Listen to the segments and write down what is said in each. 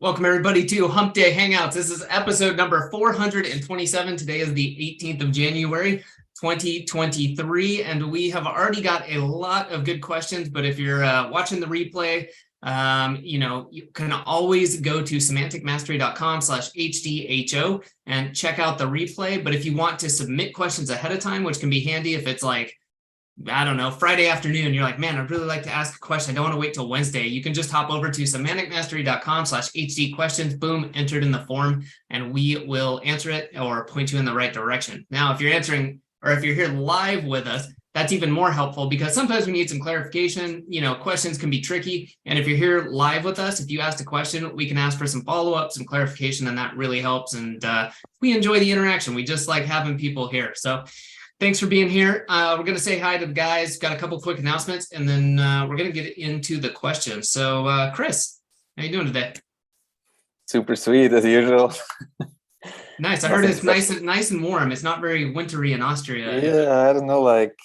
Welcome everybody to Hump Day Hangouts. This is episode number 427. Today is the 18th of January, 2023, and we have already got a lot of good questions. But if you're watching the replay, you can always go to semanticmastery.com/HDHO and check out the replay. But if you want to submit questions ahead of time, which can be handy if it's like, I don't know, Friday afternoon, you're like, man, I'd really like to ask a question. I don't want to wait till Wednesday. You can just hop over to semanticmastery.com/HD questions, boom, enter it in the form, and we will answer it or point you in the right direction. Now, if you're answering or if you're here live with us, that's even more helpful because sometimes we need some clarification. Questions can be tricky. And if you're here live with us, if you asked a question, we can ask for some follow-up, some clarification, and that really helps. And we enjoy the interaction. We just like having people here. So thanks for being here. We're going to say hi to the guys. Got a couple quick announcements, and then we're going to get into the questions. So, Chris, how you doing today? Super sweet as usual. Nice. I heard it's nice and warm. It's not very wintry in Austria. Yeah, I don't know. Like,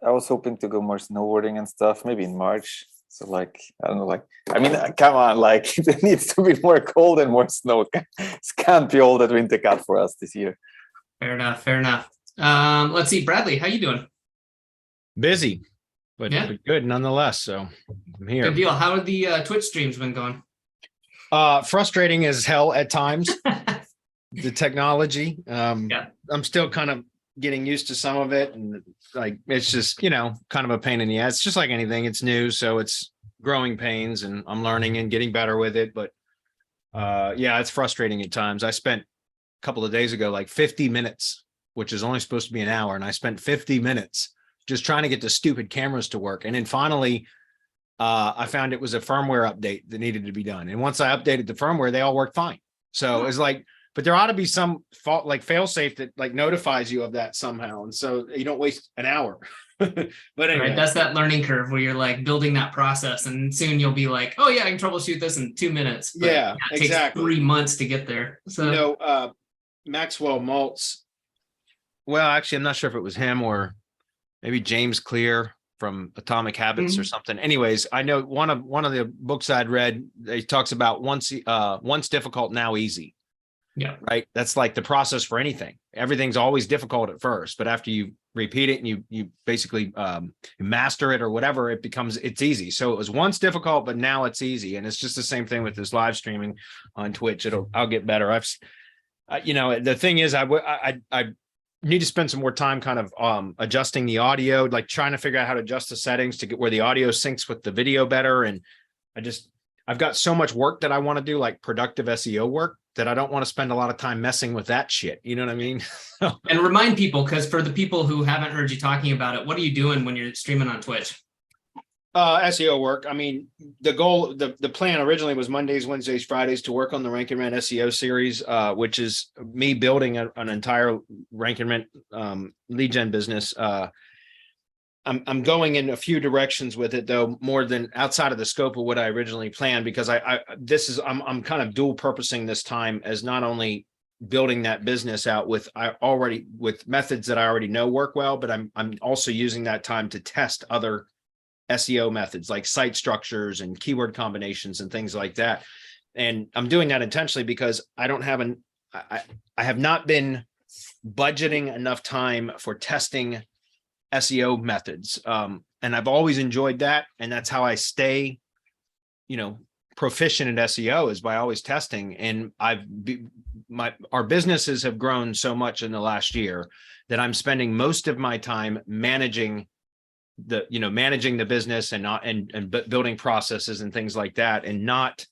I was hoping to go more snowboarding and stuff, maybe in March. So, like, I don't know. Like, I mean, come on. Like, it needs to be more cold and more snow. It can't be all that winter cut for us this year. Fair enough. Fair enough. Let's see, Bradley, how you doing? Busy, but good nonetheless. So I'm here. Good deal. How have the Twitch streams been going? Frustrating as hell at times. The technology. I'm still kind of getting used to some of it, and like it's just kind of a pain in the ass. It's just like anything. It's new, so it's growing pains, and I'm learning and getting better with it. But it's frustrating at times. I spent a couple of days ago like 50 minutes. Which is only supposed to be an hour. And I spent 50 minutes just trying to get the stupid cameras to work. And then finally, I found it was a firmware update that needed to be done. And once I updated the firmware, they all worked fine. So it's like, but there ought to be some fault, like fail safe that like notifies you of that somehow. And so you don't waste an hour. But anyway. Right, that's that learning curve where you're like building that process. And soon you'll be like, oh yeah, I can troubleshoot this in 2 minutes. But it exactly. Takes 3 months to get there. So, Maxwell Maltz. Well, actually, I'm not sure if it was him or maybe James Clear from Atomic Habits or something. Anyways, I know one of the books I'd read, he talks about once difficult, now easy. Yeah. Right. That's like the process for anything. Everything's always difficult at first, but after you repeat it and you basically master it or whatever, it's easy. So it was once difficult, but now it's easy. And it's just the same thing with this live streaming on Twitch. I'll get better. The thing is, I need to spend some more time kind of adjusting the audio, like trying to figure out how to adjust the settings to get where the audio syncs with the video better. And I've got so much work that I want to do, like productive SEO work, that I don't want to spend a lot of time messing with that shit. You know what I mean? And remind people, because for the people who haven't heard you talking about it, what are you doing when you're streaming on Twitch? SEO work. I mean, the goal, the plan originally was Mondays, Wednesdays, Fridays to work on the Rank and Rent SEO series, which is me building an entire Rank and Rent lead gen business. I'm going in a few directions with it, though, more than outside of the scope of what I originally planned, because I'm kind of dual purposing this time as not only building that business out with methods that I already know work well, but I'm also using that time to test other SEO methods like site structures and keyword combinations and things like that. And I'm doing that intentionally because I have not been budgeting enough time for testing SEO methods. And I've always enjoyed that. And that's how I stay, proficient at SEO, is by always testing. And our businesses have grown so much in the last year that I'm spending most of my time managing the business and building processes and things like that, and not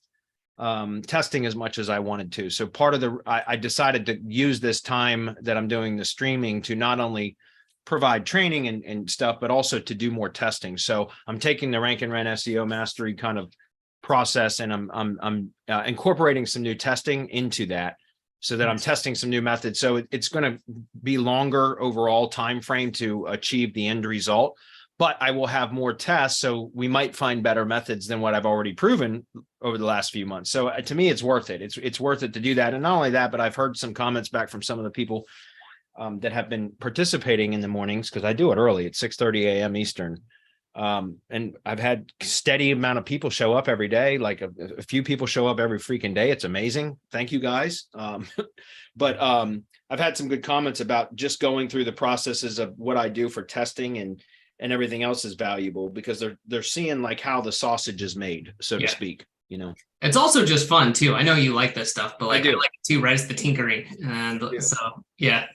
testing as much as I wanted to. So I decided to use this time that I'm doing the streaming to not only provide training and stuff, but also to do more testing. So I'm taking the Rank and Rent SEO mastery kind of process, and I'm incorporating some new testing into that, so that I'm testing some new methods. So it's going to be longer overall time frame to achieve the end result. But I will have more tests, so we might find better methods than what I've already proven over the last few months. So to me, it's worth it. It's worth it to do that. And not only that, but I've heard some comments back from some of the people that have been participating in the mornings, because I do it early at 6:30 a.m. Eastern. And I've had steady amount of people show up every day, like a few people show up every freaking day. It's amazing. Thank you guys. But I've had some good comments about just going through the processes of what I do for testing and everything else is valuable because they're seeing like how the sausage is made, so to speak, you know. It's also just fun too. I know you like this stuff, but like I do. like it too, right? It's the tinkering. And so yeah.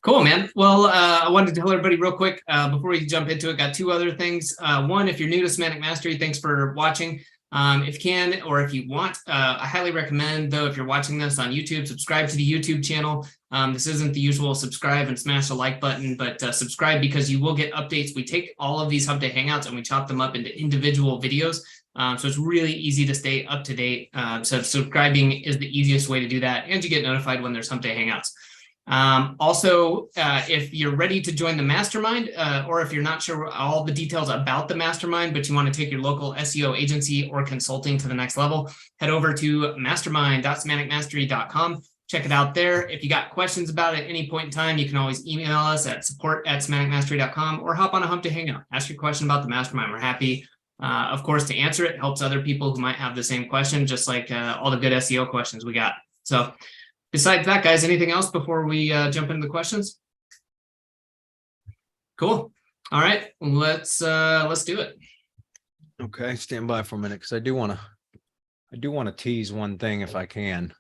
Cool, man. Well, I wanted to tell everybody real quick before we jump into it, got two other things. One, if you're new to Semantic Mastery, thanks for watching. If you can, or if you want, I highly recommend, though, if you're watching this on YouTube, subscribe to the YouTube channel. This isn't the usual subscribe and smash the like button, but subscribe because you will get updates. We take all of these Hump Day Hangouts and we chop them up into individual videos. So it's really easy to stay up to date. So subscribing is the easiest way to do that. And you get notified when there's Hump Day Hangouts. Also, if you're ready to join the mastermind, or if you're not sure all the details about the mastermind, but you want to take your local SEO agency or consulting to the next level, head over to mastermind.semanticmastery.com. Check it out there. If you got questions about it at any point in time, you can always email us at support@semanticmastery.com or hop on a Hump Day Hangout. Ask your question about the mastermind. We're happy, of course, to answer it. Helps other people who might have the same question, just like all the good SEO questions we got. So besides that, guys, anything else before we jump into the questions? Cool. All right, let's do it. Okay, stand by for a minute because I do want to tease one thing if I can.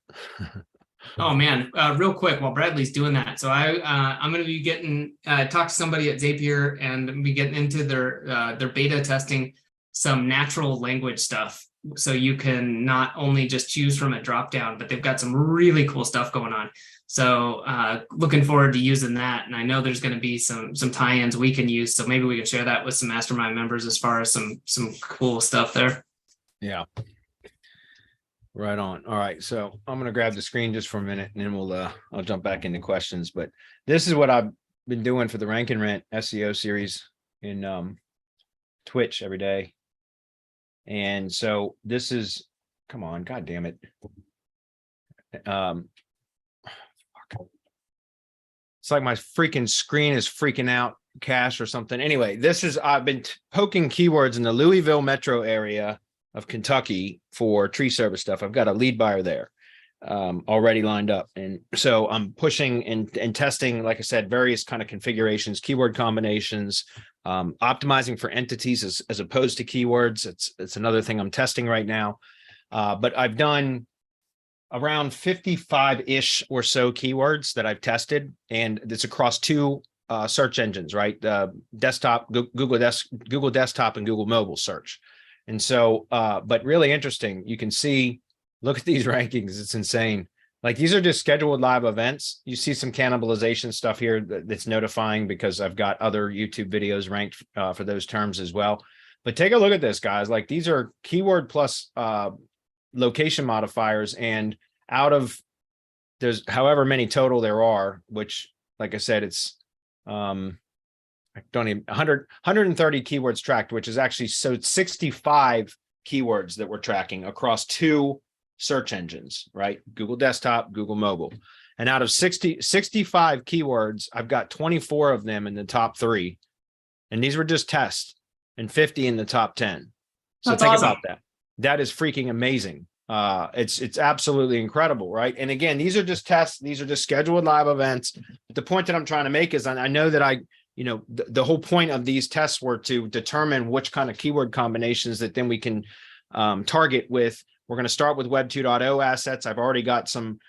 Oh man, real quick while Bradley's doing that. So I'm going to be getting talk to somebody at Zapier and be getting into their beta testing some natural language stuff. So you can not only just choose from a drop down, but they've got some really cool stuff going on. So looking forward to using that. And I know there's going to be some tie-ins we can use. So maybe we can share that with some mastermind members as far as some cool stuff there. Yeah. Right on. All right. So I'm going to grab the screen just for a minute and then I'll jump back into questions. But this is what I've been doing for the Rank and Rent SEO series in Twitch every day. And so this is, come on, God damn it. It's like my freaking screen is freaking out, cache or something. Anyway, this is, I've been poking keywords in the Louisville metro area of Kentucky for tree service stuff. I've got a lead buyer there already lined up. And so I'm pushing and testing, like I said, various kind of configurations, keyword combinations, optimizing for entities as opposed to keywords. It's another thing I'm testing right now. But I've done around 55-ish or so keywords that I've tested, and it's across two search engines, right? Desktop, Google Desktop and Google Mobile search. And so, but really interesting, you can see, look at these rankings. It's insane. Like these are just scheduled live events. You see some cannibalization stuff here that's notifying because I've got other YouTube videos ranked for those terms as well. But take a look at this, guys. Like these are keyword plus location modifiers, and out of there's however many total there are, which, like I said, it's I don't even 130 keywords tracked, which is actually so 65 keywords that we're tracking across two search engines, right? Google Desktop, Google Mobile. And out of 65 keywords, I've got 24 of them in the top 3. And these were just tests, and 50 in the top 10. So That's think awesome. about that. That is freaking amazing. It's absolutely incredible, right? And again, these are just tests. These are just scheduled live events. But the point that I'm trying to make is I know that the whole point of these tests were to determine which kind of keyword combinations that then we can target with. We're going to start with Web 2.0 assets. I've already got some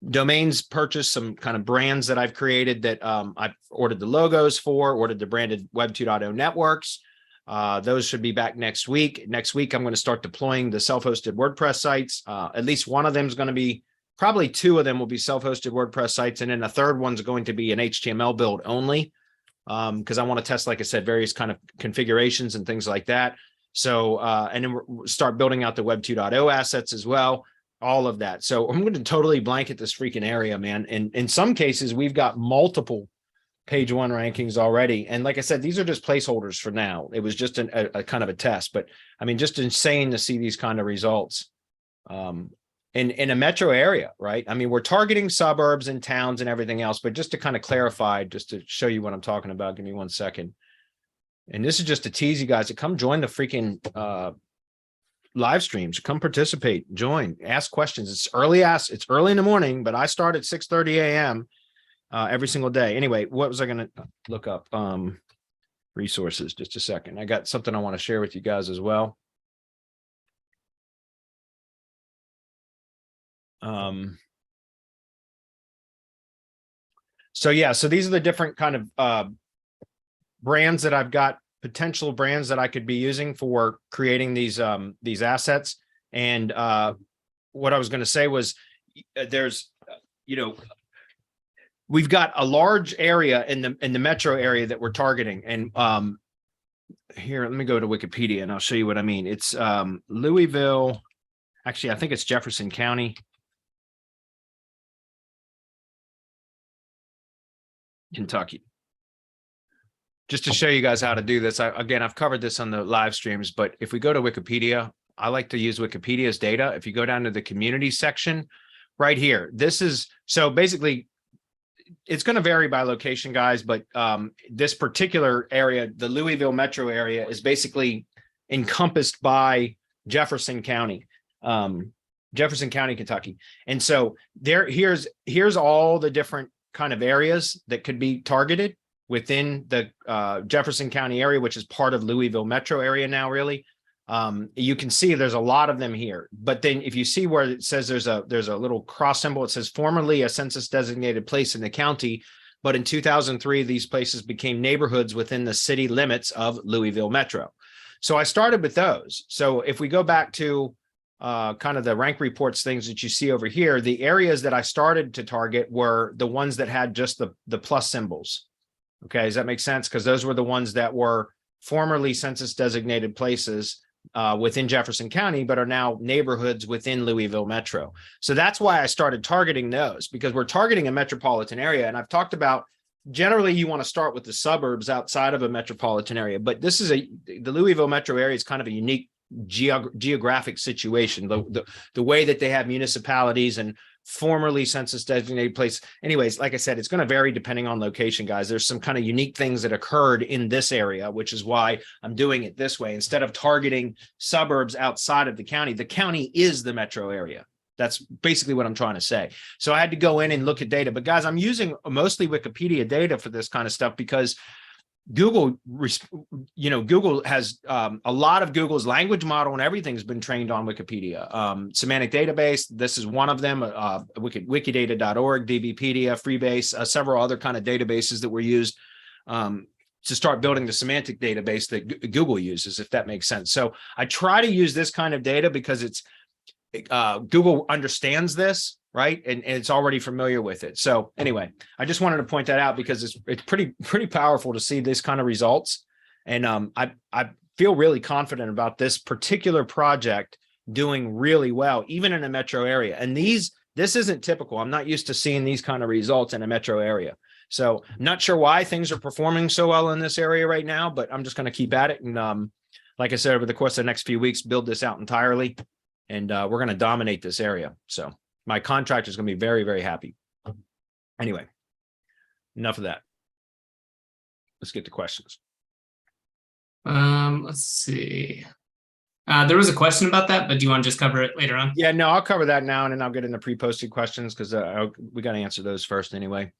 domains purchased, some kind of brands that I've created that I've ordered the logos for, ordered the branded Web 2.0 networks. Those should be back next week. Next week, I'm going to start deploying the self-hosted WordPress sites. At least one of them is going to be, probably 2 of them will be self-hosted WordPress sites. And then the third one's going to be an HTML build only, because I want to test, like I said, various kind of configurations and things like that. So, and then we'll start building out the Web 2.0 assets as well, all of that. So I'm going to totally blanket this freaking area, man. And in some cases, we've got multiple page 1 rankings already. And like I said, these are just placeholders for now. It was just a kind of a test, but I mean, just insane to see these kind of results in a metro area, right? I mean, we're targeting suburbs and towns and everything else, but just to kind of clarify, just to show you what I'm talking about, give me one second. And this is just to tease you guys to come join the freaking live streams. Come participate, join, ask questions. It's early in the morning, but I start at 6:30 a.m. Every single day. Anyway, what was I going to look up? Resources, just a second. I got something I want to share with you guys as well. So yeah, so these are the different kind of brands that I've got, potential brands that I could be using for creating these assets. And what I was going to say was there's, we've got a large area in the metro area that we're targeting. And here, let me go to Wikipedia and I'll show you what I mean. It's Louisville. Actually, I think it's Jefferson County. Kentucky. Just to show you guys how to do this. Again, I've covered this on the live streams, but if we go to Wikipedia, I like to use Wikipedia's data. If you go down to the community section right here, this is, so basically it's going to vary by location, guys, but this particular area, the Louisville metro area, is basically encompassed by Jefferson County, Kentucky. And so here's all the different kind of areas that could be targeted within the Jefferson County area, which is part of Louisville metro area now, really. You can see there's a lot of them here, but then if you see where it says there's a little cross symbol, it says formerly a census designated place in the county, but in 2003, these places became neighborhoods within the city limits of Louisville metro. So I started with those. So if we go back to kind of the rank reports things that you see over here, the areas that I started to target were the ones that had just the plus symbols. Okay, does that make sense? Because those were the ones that were formerly census designated places within Jefferson County, but are now neighborhoods within Louisville metro. So that's why I started targeting those, because we're targeting a metropolitan area. And I've talked about, generally you want to start with the suburbs outside of a metropolitan area, but this is the Louisville metro area is kind of a unique geographic situation, the way that they have municipalities and formerly census designated place. Anyways, like I said, it's going to vary depending on location, guys. There's some kind of unique things that occurred in this area, which is why I'm doing it this way. Instead of targeting suburbs outside of the county is the metro area. That's basically what I'm trying to say. So I had to go in and look at data, but guys, I'm using mostly Wikipedia data for this kind of stuff because Google, Google has a lot of Google's language model and everything's been trained on Wikipedia. Semantic database, this is one of them, wikidata.org, DBpedia, Freebase, several other kind of databases that were used to start building the semantic database that Google uses, if that makes sense. So I try to use this kind of data because it's Google understands this, right? And it's already familiar with it. So anyway, I just wanted to point that out because it's pretty powerful to see this kind of results. And I feel really confident about this particular project doing really well, even in a metro area. And this isn't typical. I'm not used to seeing these kind of results in a metro area. So not sure why things are performing so well in this area right now, but I'm just going to keep at it. And like I said, over the course of the next few weeks, build this out entirely. And we're going to dominate this area. So my contractor is going to be very, very happy. Anyway, enough of that. Let's get to questions. Let's see. There was a question about that, but do you want to just cover it later on? Yeah, no, I'll cover that now, and then I'll get into pre-posted questions because we got to answer those first anyway.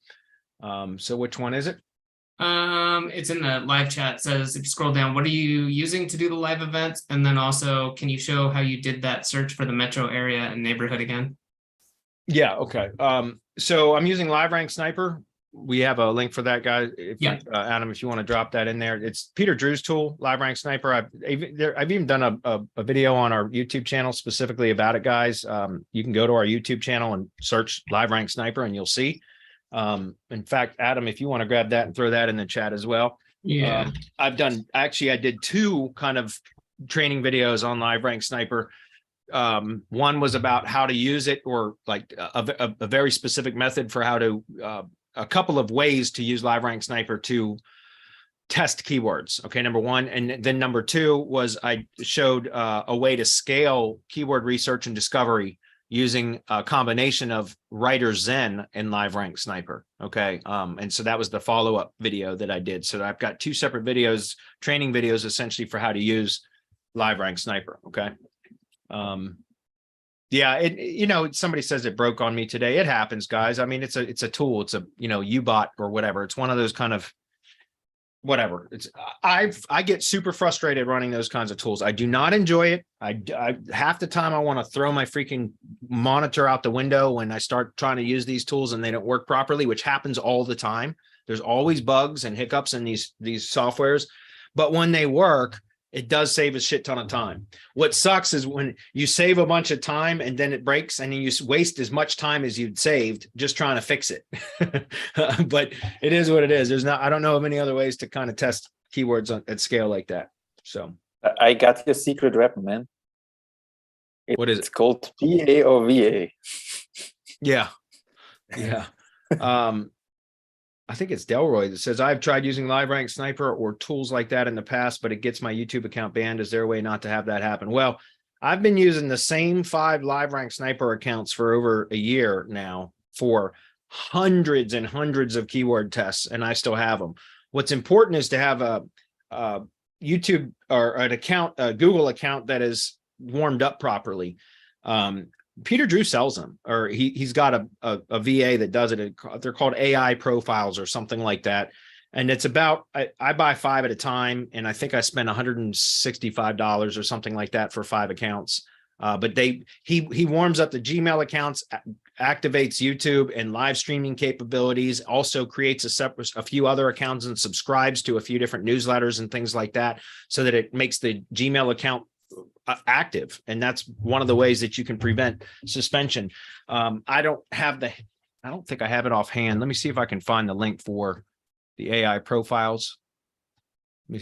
So which one is it? It's in the live chat. It says, if you scroll down, what are you using to do the live events? And then also, can you show how you did that search for the metro area and neighborhood again? Yeah, okay. So I'm using LiveRank Sniper. We have a link for that, guy. Adam, if you want to drop that in there. It's Peter Drew's tool, LiveRank Sniper. I've even done a video on our YouTube channel specifically about it, guys. You can go to our YouTube channel and search LiveRank Sniper and you'll see. In fact, Adam, if you want to grab that and throw that in the chat as well. Yeah. I did two kind of training videos on LiveRank Sniper. One was about how to use it, or like a very specific method for how to a couple of ways to use LiveRank Sniper to test keywords. Okay, number one. And then number two was I showed a way to scale keyword research and discovery using a combination of Writer Zen and LiveRank Sniper. Okay. And so that was the follow-up video that I did. So I've got 2 separate videos, training videos, essentially for how to use LiveRank Sniper. Okay. Yeah, somebody says it broke on me today. It happens, guys. I mean, it's a tool. It's a, U-bot or whatever. It's one of those kind of whatever. I get super frustrated running those kinds of tools. I do not enjoy it. I half the time I want to throw my freaking monitor out the window when I start trying to use these tools and they don't work properly, which happens all the time. There's always bugs and hiccups in these softwares, but when they work, it does save a shit ton of time. What sucks is when you save a bunch of time and then it breaks and then you waste as much time as you'd saved just trying to fix it. But it is what it is. I don't know of any other ways to kind of test keywords at scale like that. So I got your secret weapon, man. What is it? It's called PA or VA. Yeah. I think it's Delroy that says, I've tried using LiveRank Sniper or tools like that in the past, but it gets my YouTube account banned. Is there a way not to have that happen? Well, I've been using the same 5 LiveRank Sniper accounts for over a year now for hundreds and hundreds of keyword tests, and I still have them. What's important is to have a YouTube or an account, a Google account that is warmed up properly. Peter Drew sells them, or he's got a VA that does it. They're called AI profiles or something like that. And it's about, I buy 5 at a time. And I think I spend $165 or something like that for 5 accounts. But he warms up the Gmail accounts, activates YouTube and live streaming capabilities, also creates a few other accounts and subscribes to a few different newsletters and things like that, so that it makes the Gmail account active. And that's one of the ways that you can prevent suspension. I don't think I have it offhand. Let me see if I can find the link for the AI profiles.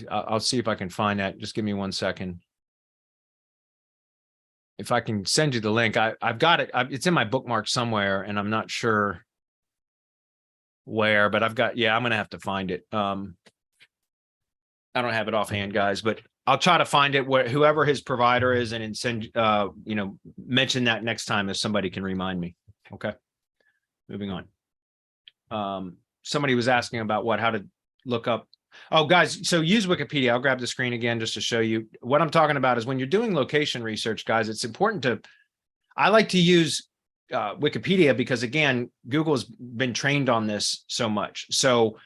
I'll see if I can find that. Just give me 1 second. If I can send you the link, I've got it. It's in my bookmark somewhere, and I'm not sure where, but I'm going to have to find it. I don't have it offhand, guys, but I'll try to find it where whoever his provider is and send, mention that next time if somebody can remind me. Okay. Moving on. Somebody was asking about how to look up. Oh, guys, so use Wikipedia. I'll grab the screen again just to show you what I'm talking about. Is when you're doing location research, guys, it's important I like to use Wikipedia because, again, Google's been trained on this so much. So,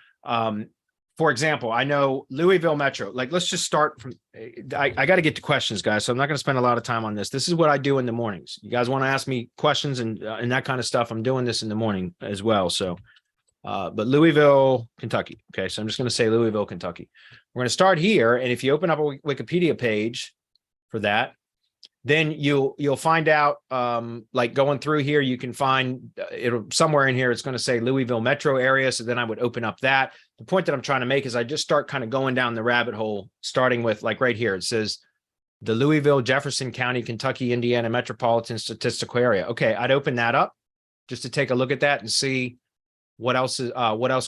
for example, I know Louisville Metro, let's just start from, I got to get to questions, guys. So I'm not going to spend a lot of time on this. This is what I do in the mornings. You guys want to ask me questions and that kind of stuff. I'm doing this in the morning as well. So, but Louisville, Kentucky. Okay. So I'm just going to say Louisville, Kentucky. We're going to start here. And if you open up a Wikipedia page for that, then you'll find out, going through here, you can find it'll somewhere in here, it's going to say Louisville metro area. So then I would open up that. The point that I'm trying to make is I just start kind of going down the rabbit hole, starting with right here. It says the Louisville, Jefferson County, Kentucky, Indiana metropolitan statistical area. Okay. I'd open that up just to take a look at that and see what else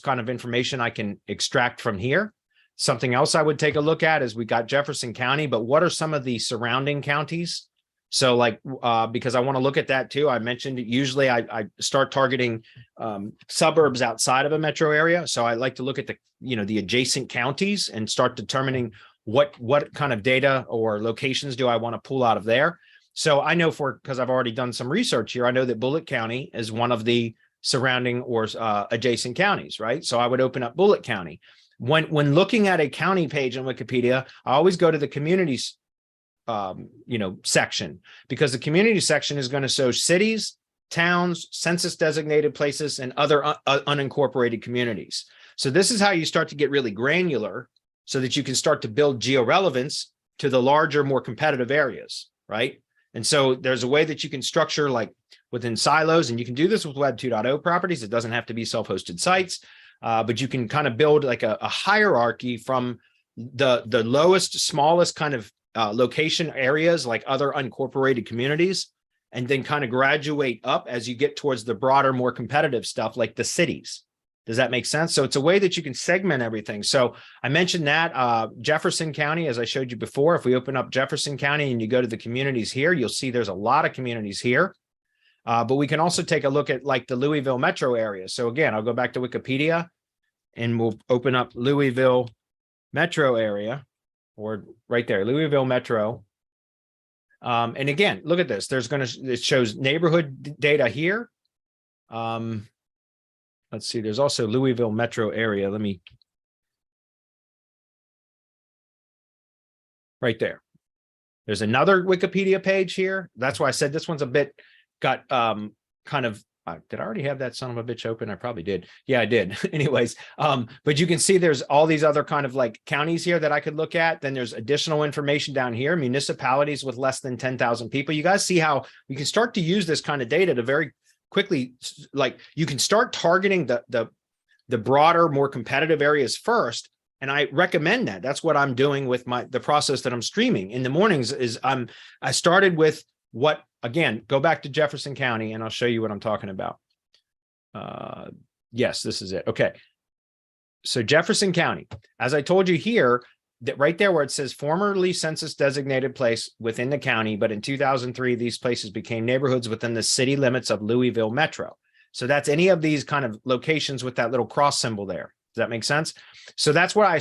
kind of information I can extract from here. Something else I would take a look at is we got Jefferson County, but what are some of the surrounding counties? So because I want to look at that too. I mentioned usually I start targeting suburbs outside of a metro area. So I like to look at the adjacent counties and start determining what kind of data or locations do I want to pull out of there. So I know because I've already done some research here, I know that Bullitt County is one of the surrounding or adjacent counties, right? So I would open up Bullitt County. When looking at a county page in Wikipedia, I always go to the communities, section, because the community section is going to show cities, towns, census designated places, and other unincorporated communities. So this is how you start to get really granular so that you can start to build georelevance to the larger, more competitive areas, right? And so there's a way that you can structure within silos, and you can do this with Web 2.0 properties. It doesn't have to be self-hosted sites. But you can kind of build a hierarchy from the lowest, smallest kind of location areas, like other unincorporated communities, and then kind of graduate up as you get towards the broader, more competitive stuff like the cities. Does that make sense? So it's a way that you can segment everything. So I mentioned that Jefferson County, as I showed you before, if we open up Jefferson County and you go to the communities here, you'll see there's a lot of communities here. But we can also take a look at like the Louisville metro area. So again, I'll go back to Wikipedia and we'll open up Louisville metro area, or right there, Louisville metro. And again, look at this. It shows neighborhood data here. Let's see, there's also Louisville metro area. Right there. There's another Wikipedia page here. That's why I said this one's a bit got kind of, did I already have that son of a bitch open? I probably did. Yeah, I did. Anyways, but you can see there's all these other kind of like counties here that I could look at. Then there's additional information down here, municipalities with less than 10,000 people. You guys see how we can start to use this kind of data to very quickly, like you can start targeting the broader, more competitive areas first. And I recommend that. That's what I'm doing with the process that I'm streaming in the mornings is I started with what, again, go back to Jefferson County and I'll show you what I'm talking about. Yes, this is it. Okay. So Jefferson County, as I told you here, that right there where it says formerly census designated place within the county, but in 2003, these places became neighborhoods within the city limits of Louisville Metro. So that's any of these kind of locations with that little cross symbol there. Does that make sense? So that's what I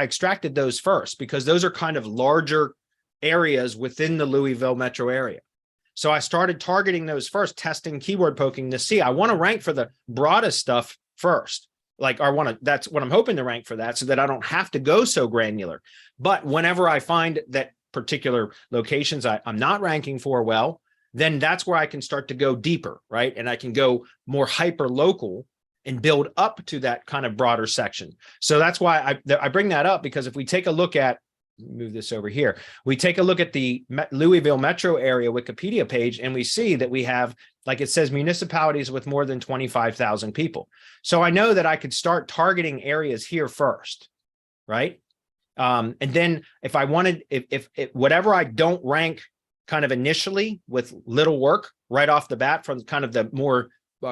extracted those first because those are kind of larger areas within the Louisville metro area. So I started targeting those first, testing keyword poking to see, I want to rank for the broadest stuff first. Like that's what I'm hoping to rank for that so that I don't have to go so granular. But whenever I find that particular locations I'm not ranking for well, then that's where I can start to go deeper, right? And I can go more hyper local and build up to that kind of broader section. So that's why I bring that up, because if we take a look at, move this over here, we take a look at the Louisville metro area Wikipedia page, and we see that we have, like it says, municipalities with more than 25,000 people. So I know that I could start targeting areas here first, right? And then if I wanted, if whatever I don't rank kind of initially with little work right off the bat from kind of the more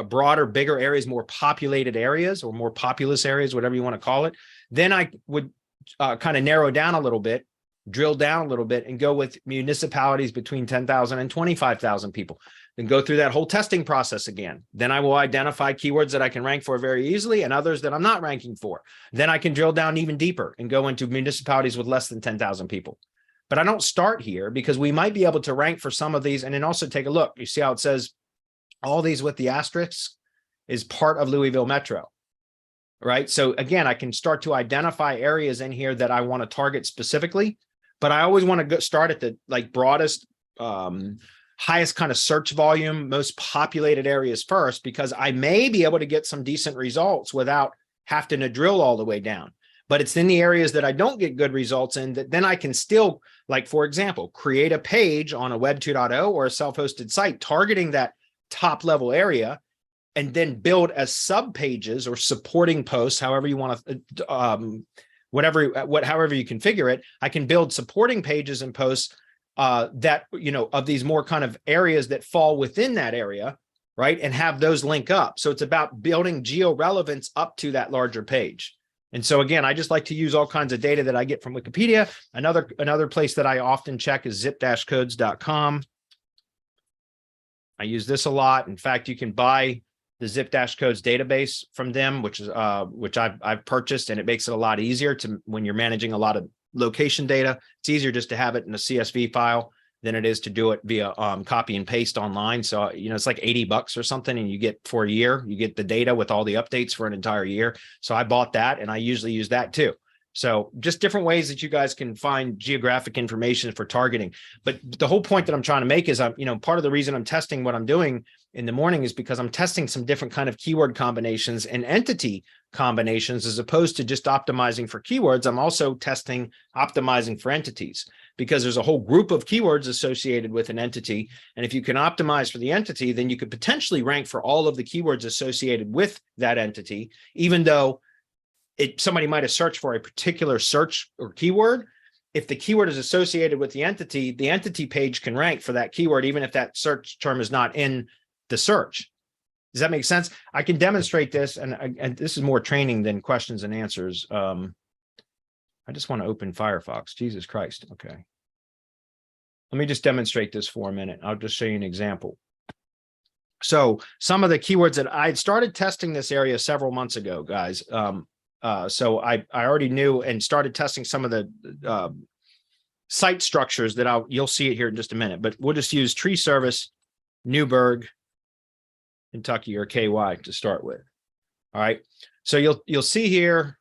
broader, bigger areas, more populated areas or more populous areas, whatever you want to call it, then I would kind of narrow down a little bit, drill down a little bit and go with municipalities between 10,000 and 25,000 people. Then go through that whole testing process again. Then I will identify keywords that I can rank for very easily and others that I'm not ranking for. Then I can drill down even deeper and go into municipalities with less than 10,000 people. But I don't start here because we might be able to rank for some of these and then also take a look. You see how it says all these with the asterisks is part of Louisville Metro, right? So again, I can start to identify areas in here that I want to target specifically, but I always want to start at the like broadest, highest kind of search volume, most populated areas first, because I may be able to get some decent results without having to drill all the way down. But it's in the areas that I don't get good results in that then I can still, like, for example, create a page on a Web 2.0 or a self-hosted site targeting that top level area, and then as as sub pages or supporting posts, however you want to, however you configure it. I can build supporting pages and posts that, of these more kind of areas that fall within that area, right? And have those link up. So it's about building geo relevance up to that larger page. And so again, I just like to use all kinds of data that I get from Wikipedia. Another place that I often check is zip-codes.com. I use this a lot. In fact, you can buy the zip-codes database from them, which I've purchased, and it makes it a lot easier to when you're managing a lot of location data. It's easier just to have it in a CSV file than it is to do it via copy and paste online. So, it's like $80 or something, and you get for a year, you get the data with all the updates for an entire year. So I bought that, and I usually use that too. So just different ways that you guys can find geographic information for targeting. But the whole point that I'm trying to make is part of the reason I'm testing what I'm doing in the morning is because I'm testing some different kind of keyword combinations and entity combinations, as opposed to just optimizing for keywords. I'm also testing optimizing for entities, because there's a whole group of keywords associated with an entity. And if you can optimize for the entity, then you could potentially rank for all of the keywords associated with that entity, even though somebody might have searched for a particular search or keyword. If the keyword is associated with the entity page can rank for that keyword, even if that search term is not in the search. Does that make sense? I can demonstrate this, and this is more training than questions and answers. I just want to open Firefox. Jesus Christ. Okay. Let me just demonstrate this for a minute. I'll just show you an example. So some of the keywords that I started testing this area several months ago, guys. So I already knew and started testing some of the site structures that you'll see it here in just a minute, but we'll just use tree service, Newburgh, Kentucky, or KY to start with. All right. So you'll see here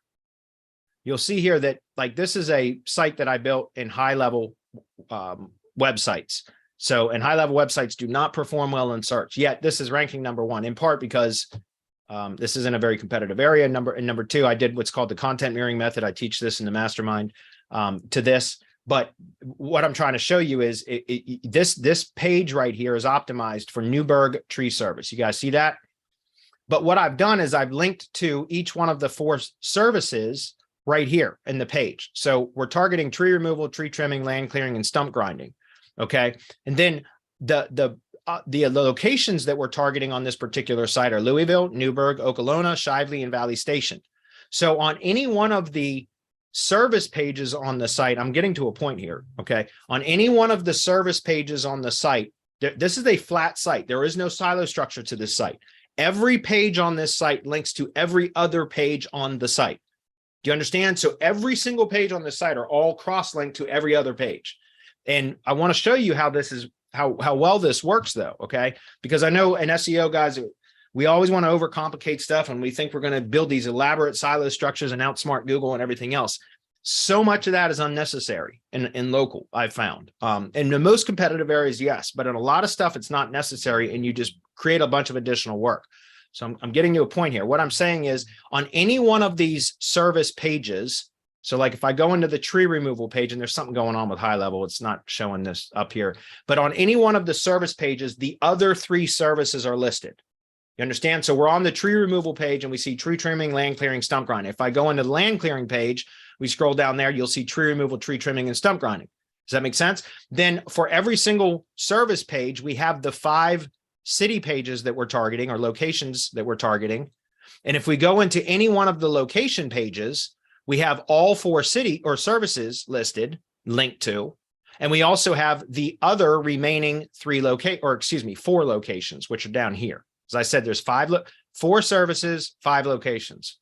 that like this is a site that I built in high level websites. So, and high level websites do not perform well in search, yet this is ranking #1 in part because this is in a very competitive area. Number two, I did what's called the content mirroring method. I teach this in the mastermind to this. But what I'm trying to show you is this page right here is optimized for Newburgh tree service. You guys see that? But what I've done is I've linked to each one of the 4 services right here in the page. So we're targeting tree removal, tree trimming, land clearing, and stump grinding. Okay. And then the locations that we're targeting on this particular site are Louisville, Newburgh, Okolona, Shively, and Valley Station. So on any one of the service pages on the site, I'm getting to a point here. Okay. On any one of the service pages on the site, this is a flat site. There is no silo structure to this site. Every page on this site links to every other page on the site. Do you understand? So every single page on the site are all cross-linked to every other page. And I want to show you how this is, how well this works though. Okay. Because I know in SEO guys, we always want to overcomplicate stuff and we think we're going to build these elaborate silo structures and outsmart Google and everything else. So much of that is unnecessary in local, I've found. In the most competitive areas, yes, but in a lot of stuff, it's not necessary and you just create a bunch of additional work. So I'm getting to a point here. What I'm saying is on any one of these service pages, so like if I go into the tree removal page and there's something going on with high level, it's not showing this up here, but on any one of the service pages, the other 3 services are listed. You understand? So we're on the tree removal page and we see tree trimming, land clearing, stump grinding. If I go into the land clearing page, we scroll down there, you'll see tree removal, tree trimming, and stump grinding. Does that make sense? Then for every single service page, we have the 5 city pages that we're targeting or locations that we're targeting. And if we go into any one of the location pages, we have all 4 city or services listed, linked to, and we also have the other remaining 4 locations, which are down here. As I said, there's 4 services, 5 locations.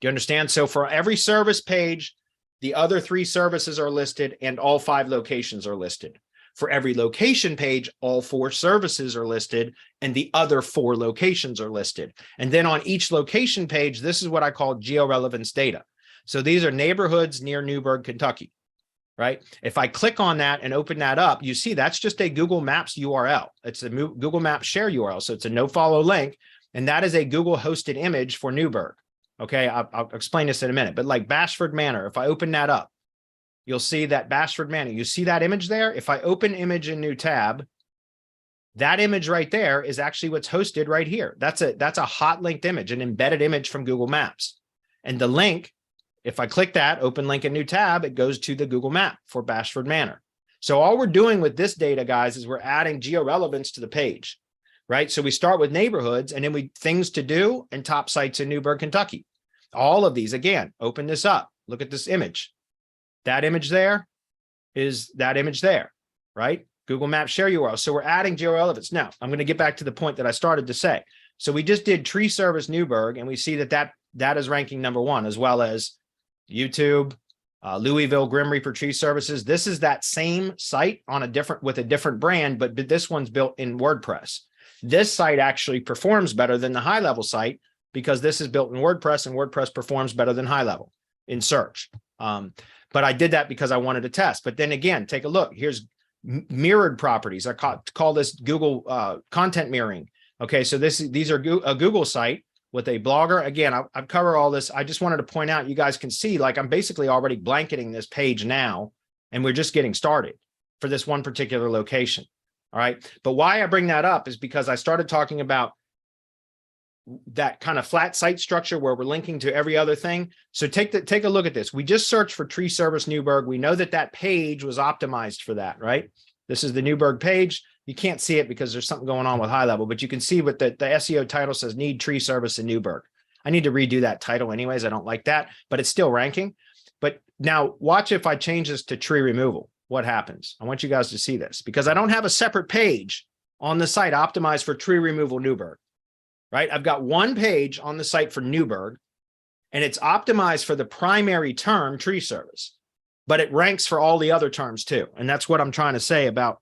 Do you understand? So for every service page, the other 3 services are listed and all 5 locations are listed. For every location page, all 4 services are listed and the other 4 locations are listed. And then on each location page, this is what I call georelevance data. So these are neighborhoods near Newburgh, Kentucky, right? If I click on that and open that up, you see that's just a Google Maps URL. It's a Google Maps share URL. So it's a no-follow link. And that is a Google hosted image for Newburgh. Okay, I'll explain this in a minute. But like Bashford Manor, if I open that up, you'll see that Bashford Manor. You see that image there? If I open image in new tab, that image right there is actually what's hosted right here. That's a hot linked image, an embedded image from Google Maps. And the link, if I click that, open link in new tab, it goes to the Google map for Bashford Manor. So all we're doing with this data, guys, is we're adding georelevance to the page, right? So we start with neighborhoods and then things to do and top sites in Newburgh, Kentucky. All of these, again, open this up. Look at this image. That image there is that image there, right? Google Maps share URL. So we're adding georelevance. Now, I'm going to get back to the point that I started to say. So we just did tree service Newburgh, and we see that is ranking #1, as well as YouTube, Louisville, Grim Reaper Tree Services. This is that same site on with a different brand, but this one's built in WordPress. This site actually performs better than the high level site because this is built in WordPress and WordPress performs better than high level in search. But I did that because I wanted to test. But then again, take a look. Here's mirrored properties. I call this Google content mirroring. Okay, so these are a Google site with a blogger. Again, I've covered all this. I just wanted to point out, you guys can see, like I'm basically already blanketing this page now, and we're just getting started for this one particular location. All right. But why I bring that up is because I started talking about that kind of flat site structure where we're linking to every other thing. So take a look at this. We just searched for tree service Newburgh. We know that page was optimized for that, right? This is the Newburgh page. You can't see it because there's something going on with high level, but you can see what the SEO title says, need tree service in Newburgh. I need to redo that title anyways. I don't like that, but it's still ranking. But now watch if I change this to tree removal, what happens? I want you guys to see this because I don't have a separate page on the site optimized for tree removal Newburgh, right? I've got one page on the site for Newburgh, and it's optimized for the primary term tree service, but it ranks for all the other terms too. And that's what I'm trying to say about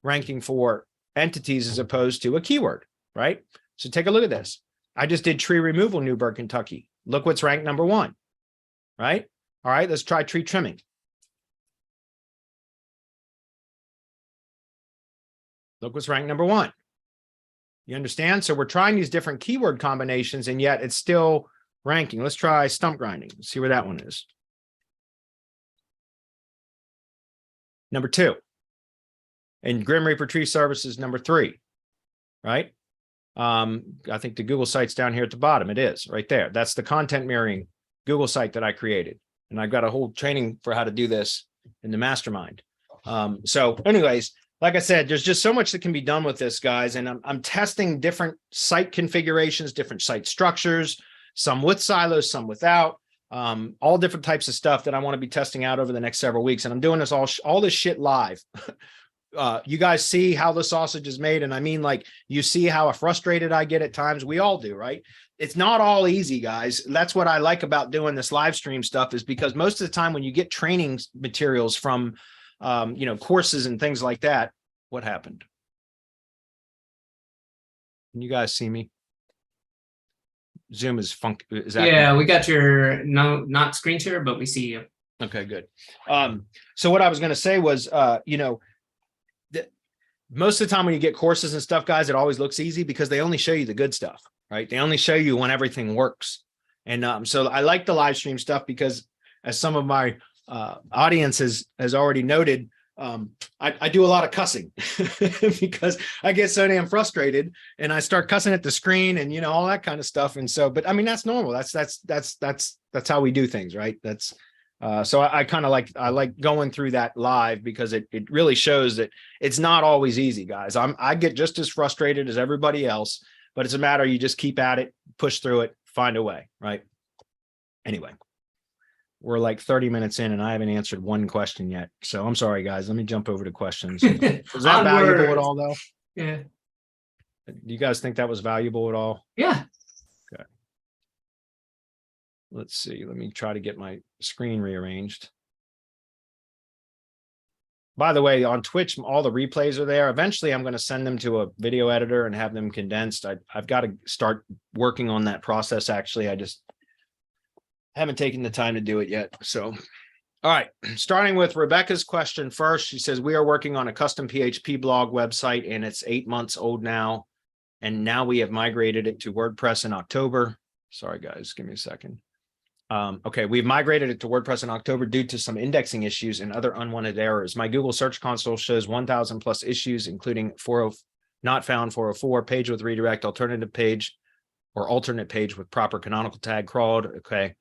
ranking for entities as opposed to a keyword, right? So take a look at this. I just did tree removal Newburgh, Kentucky. Look what's ranked number 1, right? All right, let's try tree trimming. Look what's ranked number 1. You understand? So we're trying these different keyword combinations, and yet it's still ranking. Let's try stump grinding. Let's see where that one is. Number 2. And Grim Reaper Tree Services, number 3, right? I think the Google site's down here at the bottom. It is right there. That's the content mirroring Google site that I created. And I've got a whole training for how to do this in the mastermind. So anyways, like I said, there's just so much that can be done with this, guys. And I'm testing different site configurations, different site structures, some with silos, some without, all different types of stuff that I want to be testing out over the next several weeks. And I'm doing this all this shit live. You guys see how the sausage is made. And I mean, like, you see how frustrated I get at times. We all do, right? It's not all easy, guys. That's what I like about doing this live stream stuff, is because most of the time when you get training materials from, courses and things like that, what happened? Can you guys see me? Zoom is yeah, we got your not screen share, but we see you. Okay, good. So what I was going to say was, most of the time when you get courses and stuff, guys, it always looks easy because they only show you the good stuff, right? They only show you when everything works. And so I like the live stream stuff because, as some of my audience has already noted, I do a lot of cussing because I get so damn frustrated and I start cussing at the screen and, all that kind of stuff. And so, but I mean, that's normal. That's how we do things, right? That's so I kind of like going through that live because it really shows that it's not always easy, guys. I get just as frustrated as everybody else, but it's a matter, you just keep at it, push through it, find a way, right? Anyway, we're like 30 minutes in and I haven't answered one question yet. So I'm sorry, guys. Let me jump over to questions. Was that valuable at all, though? Yeah. Do you guys think that was valuable at all? Yeah. Okay. Let's see. Let me try to get my screen rearranged. By the way, on Twitch, all the replays are there. Eventually, I'm going to send them to a video editor and have them condensed. I've got to start working on that process. Actually, I just haven't taken the time to do it yet. So, all right, starting with Rebecca's question first. She says, we are working on a custom PHP blog website and it's 8 months old now. And now we have migrated it to WordPress in October. Sorry, guys, give me a second. Okay, we've migrated it to WordPress in October due to some indexing issues and other unwanted errors. My Google Search Console shows 1,000 plus issues, including 40 not found 404, page with redirect, alternative page, or alternate page with proper canonical tag crawled. Okay.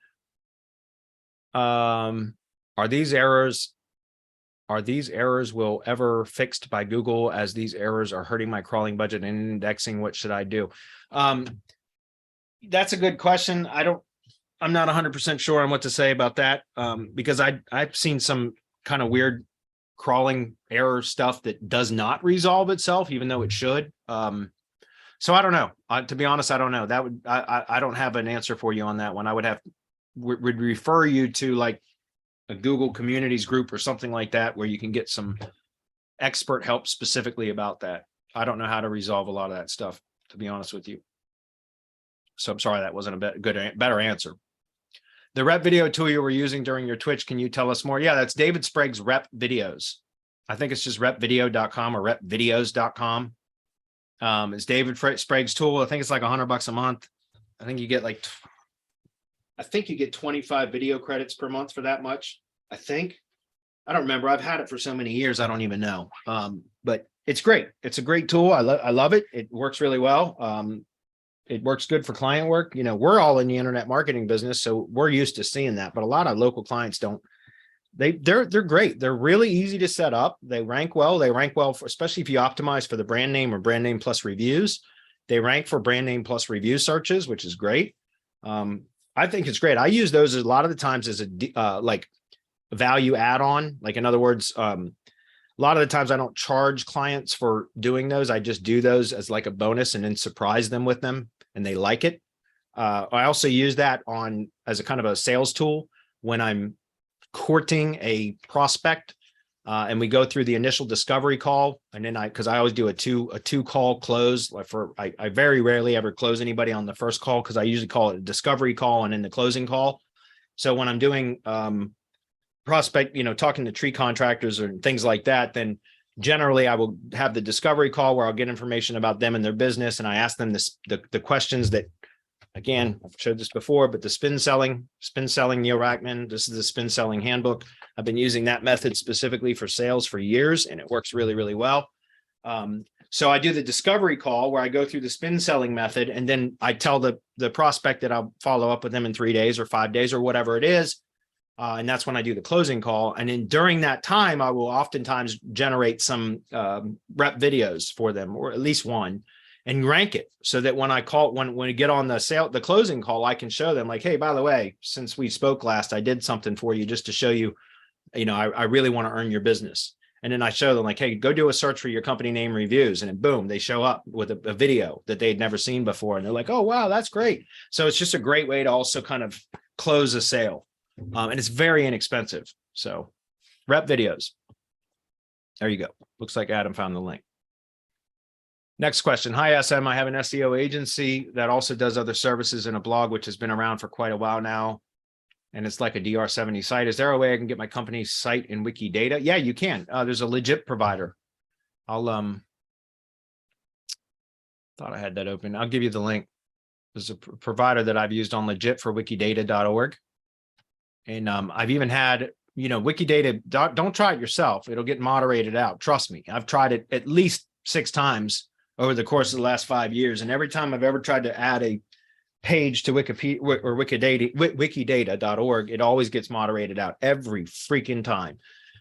Are these errors will ever fixed by Google, as these errors are hurting my crawling budget and indexing? What should I do? That's a good question. I'm not 100% sure on what to say about that, because I've seen some kind of weird crawling error stuff that does not resolve itself, even though it should. So I don't know. To be honest, I don't know. I don't have an answer for you on that one. I would refer you to like a Google communities group or something like that, where you can get some expert help specifically about that. I don't know how to resolve a lot of that stuff, to be honest with you. So I'm sorry, that wasn't a better answer. The rep video tool you were using during your Twitch, can you tell us more? Yeah, that's David Sprague's Rep Videos. I think it's just repvideo.com or repvideos.com. It's David Sprague's tool. I think it's like $100 a month. I think you get 25 video credits per month for that much. I think. I don't remember. I've had it for so many years, I don't even know. But it's great. It's a great tool. I love it. It works really well. It works good for client work. We're all in the internet marketing business, so we're used to seeing that. But a lot of local clients don't. They're great. They're really easy to set up. They rank well. They rank well for, especially if you optimize for the brand name or brand name plus reviews. They rank for brand name plus review searches, which is great. I think it's great. I use those a lot of the times as a like value add-on. Like, in other words, A lot of the times I don't charge clients for doing those. I just do those as like a bonus and then surprise them with them and they like it. I also use that as a kind of a sales tool when I'm courting a prospect and we go through the initial discovery call. And then because I always do a two call close. I very rarely ever close anybody on the first call because I usually call it a discovery call and then the closing call. So when I'm doing prospect, talking to tree contractors or things like that, then generally I will have the discovery call where I'll get information about them and their business. And I ask them the questions that, again, I've showed this before, but the spin selling Neil Rackman, this is the spin selling handbook. I've been using that method specifically for sales for years, and it works really, really well. So I do the discovery call where I go through the spin selling method, and then I tell the prospect that I'll follow up with them in 3 days or 5 days or whatever it is. And that's when I do the closing call. And then during that time, I will oftentimes generate some rep videos for them, or at least one, and rank it so that when I call, when we get on the closing call, I can show them like, hey, by the way, since we spoke last, I did something for you just to show you, I really want to earn your business. And then I show them like, hey, go do a search for your company name reviews. And then boom, they show up with a video that they'd never seen before. And they're like, oh, wow, that's great. So it's just a great way to also kind of close a sale. And it's very inexpensive. So rep videos. There you go. Looks like Adam found the link. Next question. Hi, SM. I have an SEO agency that also does other services in a blog, which has been around for quite a while now. And it's like a DR70 site. Is there a way I can get my company's site in Wikidata? Yeah, you can. There's a legit provider. I'll thought I had that open. I'll give you the link. There's a provider that I've used on legit for wikidata.org. And I've even had, Wikidata, don't try it yourself. It'll get moderated out. Trust me. I've tried it at least 6 times over the course of the last 5 years. And every time I've ever tried to add a page to Wikipedia or wikidata.org, it always gets moderated out every freaking time.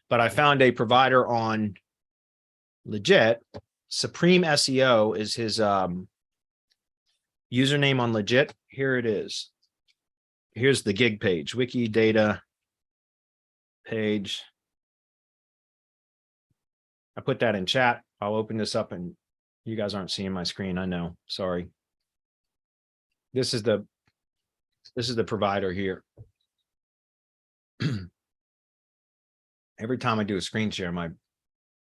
But I found a provider on legit. Supreme SEO is his username on legit. Here it is. Here's the gig page, Wikidata page. I put that in chat. I'll open this up and you guys aren't seeing my screen. I know, sorry. This is the provider here. Every time I do a screen share, my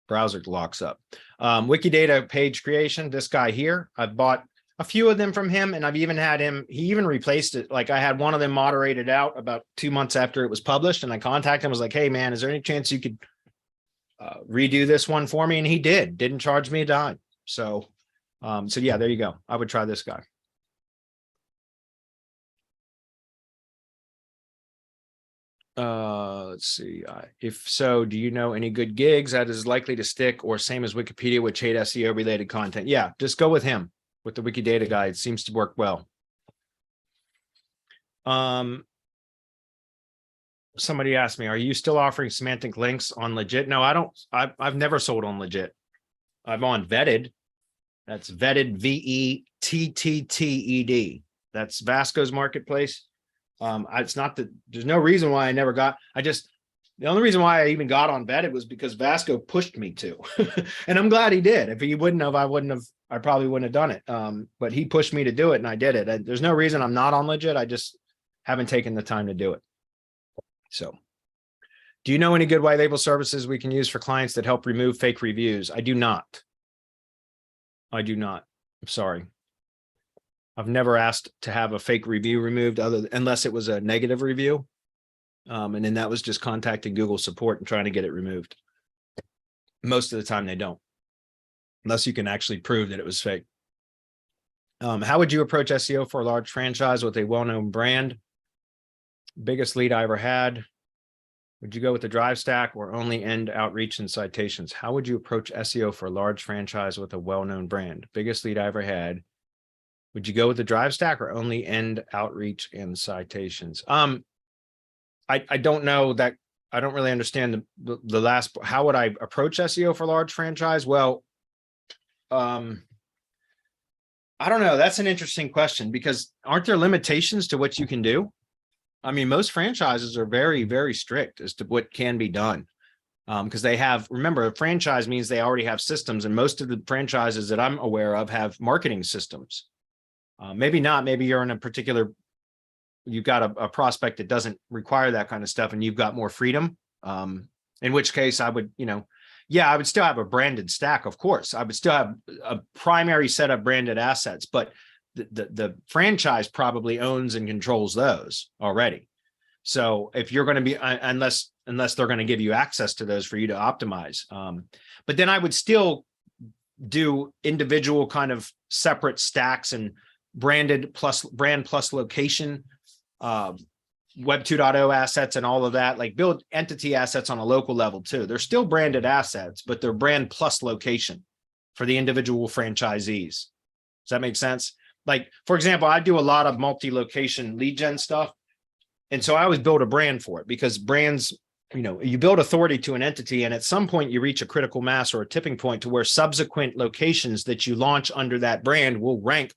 browser locks up. Wikidata page creation, this guy here, I've bought a few of them from him, and I've even had him, he even replaced it. Like I had one of them moderated out about 2 months after it was published, and I contacted him, was like, hey man, is there any chance you could redo this one for me? And he didn't charge me a dime. So yeah, there you go. I would try this guy. Let's see. If so, do you know any good gigs that is likely to stick, or same as Wikipedia, which hate SEO related content? Yeah, just go with him. With the Wikidata guy, it seems to work well. Somebody asked me, are you still offering semantic links on legit? No, I don't. I've never sold on legit. I'm on vetted. That's vetted, VETTTED. That's Vasco's marketplace. It's not that there's no reason why I never got. The only reason why I even got on vetted was because Vasco pushed me to, and I'm glad he did. If he wouldn't have, I probably wouldn't have done it. But he pushed me to do it and I did it. And there's no reason I'm not on legit. I just haven't taken the time to do it. So do you know any good white label services we can use for clients that help remove fake reviews? I do not. I'm sorry. I've never asked to have a fake review removed unless it was a negative review. And then that was just contacting Google support and trying to get it removed. Most of the time they don't, unless you can actually prove that it was fake. How would you approach SEO for a large franchise with a well-known brand? Biggest lead I ever had. Would you go with the drive stack or only end outreach and citations? How would you approach SEO for a large franchise with a well-known brand? Biggest lead I ever had. Would you go with the drive stack or only end outreach and citations? I don't know that. I don't really understand the last. How would I approach SEO for large franchise? Well, I don't know. That's an interesting question, because aren't there limitations to what you can do? I mean, most franchises are very, very strict as to what can be done. because they have, remember, a franchise means they already have systems, and most of the franchises that I'm aware of have marketing systems. Maybe not, maybe you're in a particular, you've got a prospect that doesn't require that kind of stuff and you've got more freedom. In which case I would, I would still have a branded stack. Of course, I would still have a primary set of branded assets, but the franchise probably owns and controls those already. So if you're going to be, unless they're going to give you access to those for you to optimize. But then I would still do individual kind of separate stacks and branded plus brand plus location, Web 2.0 assets and all of that, like build entity assets on a local level too. They're still branded assets, but they're brand plus location for the individual franchisees. Does that make sense? Like, for example, I do a lot of multi-location lead gen stuff. And so I always build a brand for it, because brands, you build authority to an entity, and at some point you reach a critical mass or a tipping point to where subsequent locations that you launch under that brand will rank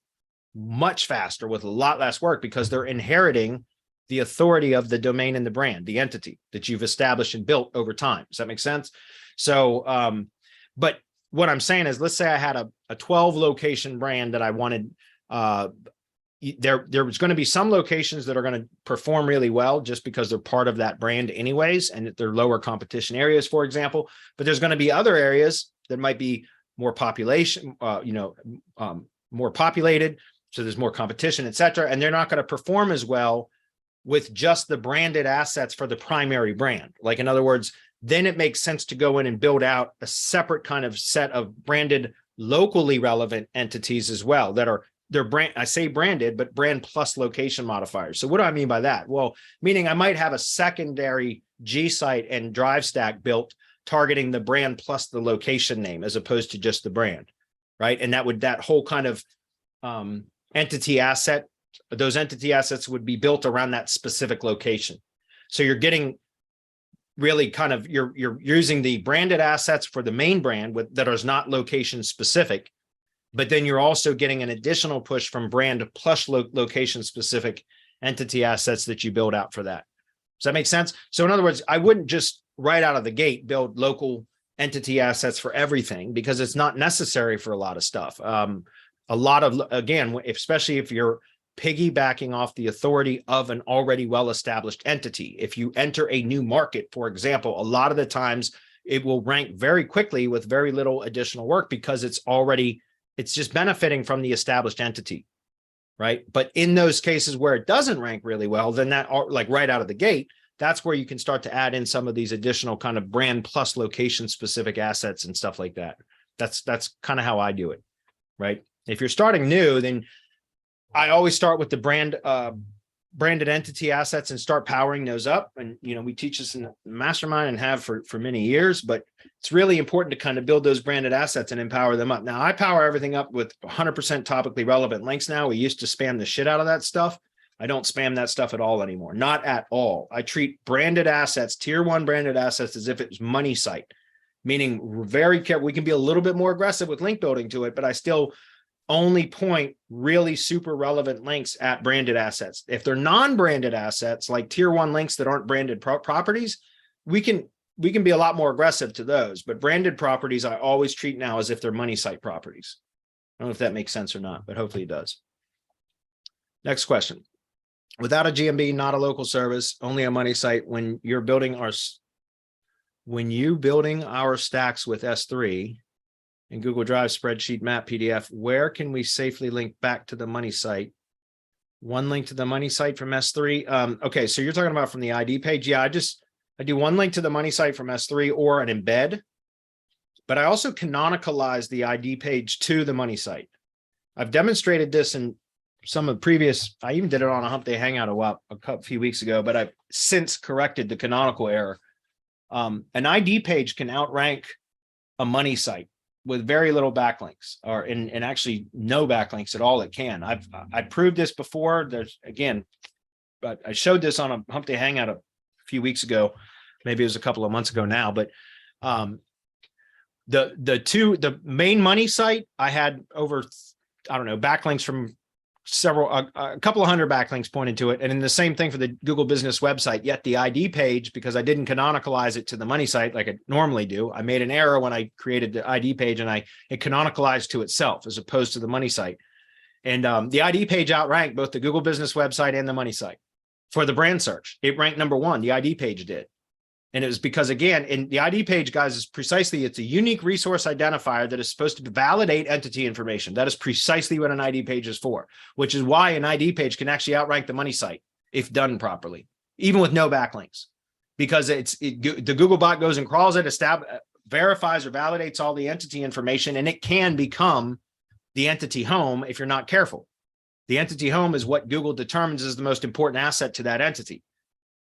much faster with a lot less work, because they're inheriting the authority of the domain and the brand, the entity that you've established and built over time. Does that make sense? So, but what I'm saying is, let's say I had a 12 location brand that I wanted, there was going to be some locations that are going to perform really well just because they're part of that brand anyways, and they're lower competition areas, for example. But there's going to be other areas that might be more population, more populated, so there's more competition, et cetera, and they're not going to perform as well with just the branded assets for the primary brand. Like, in other words, then it makes sense to go in and build out a separate kind of set of branded, locally relevant entities as well that are, they're brand, I say branded, but brand plus location modifiers. So what do I mean by that? Well, meaning I might have a secondary Gsite and drive stack built targeting the brand plus the location name as opposed to just the brand, right? And that whole kind of entity asset, those entity assets would be built around that specific location. So you're getting really kind of, you're using the branded assets for the main brand that is not location specific, but then you're also getting an additional push from brand plus location specific entity assets that you build out for that. Does that make sense? So in other words, I wouldn't just right out of the gate build local entity assets for everything, because it's not necessary for a lot of stuff. A lot of, again, especially if you're piggybacking off the authority of an already well-established entity. If you enter a new market, for example, a lot of the times it will rank very quickly with very little additional work, because it's just benefiting from the established entity, right? But in those cases where it doesn't rank really well, then that, like right out of the gate, that's where you can start to add in some of these additional kind of brand plus location specific assets and stuff like that. That's kind of how I do it, right? If you're starting new, then I always start with the branded entity assets and start powering those up. And, we teach this in the mastermind and have for many years, but it's really important to kind of build those branded assets and empower them up. Now, I power everything up with 100% topically relevant links now. We used to spam the shit out of that stuff. I don't spam that stuff at all anymore. Not at all. I treat branded assets, tier 1 branded assets, as if it was money site, meaning we're very careful. We can be a little bit more aggressive with link building to it, but I still only point really super relevant links at branded assets. If they're non-branded assets, like tier 1 links that aren't branded properties, we can be a lot more aggressive to those. But branded properties, I always treat now as if they're money site properties. I don't know if that makes sense or not, but hopefully it does. Next question. Without a GMB, not a local service, only a money site, when you building our stacks with S3 in Google Drive, spreadsheet, map, PDF, where can we safely link back to the money site? One link to the money site from S3. Okay, so you're talking about from the ID page. Yeah, I do one link to the money site from S3 or an embed, but I also canonicalize the ID page to the money site. I've demonstrated this in some of the previous, I even did it on a Hump Day Hangout a few weeks ago, but I've since corrected the canonical error. An ID page can outrank a money site with very little backlinks, and actually no backlinks at all. It can. I proved this before. But I showed this on a Hump Day Hangout a few weeks ago. Maybe it was a couple of months ago now, but the main money site, I had over, I don't know, backlinks from a couple of hundred backlinks pointed to it. And then the same thing for the Google business website, yet the ID page, because I didn't canonicalize it to the money site like I normally do. I made an error when I created the ID page and it canonicalized to itself as opposed to the money site. And the ID page outranked both the Google business website and the money site for the brand search. It ranked number one, the ID page did. And it was because, again, in the ID page, guys, is precisely, it's a unique resource identifier that is supposed to validate entity information. That is precisely what an ID page is for, which is why an ID page can actually outrank the money site if done properly, even with no backlinks, because the Google bot goes and crawls it, verifies or validates all the entity information, and it can become the entity home if you're not careful. The entity home is what Google determines is the most important asset to that entity.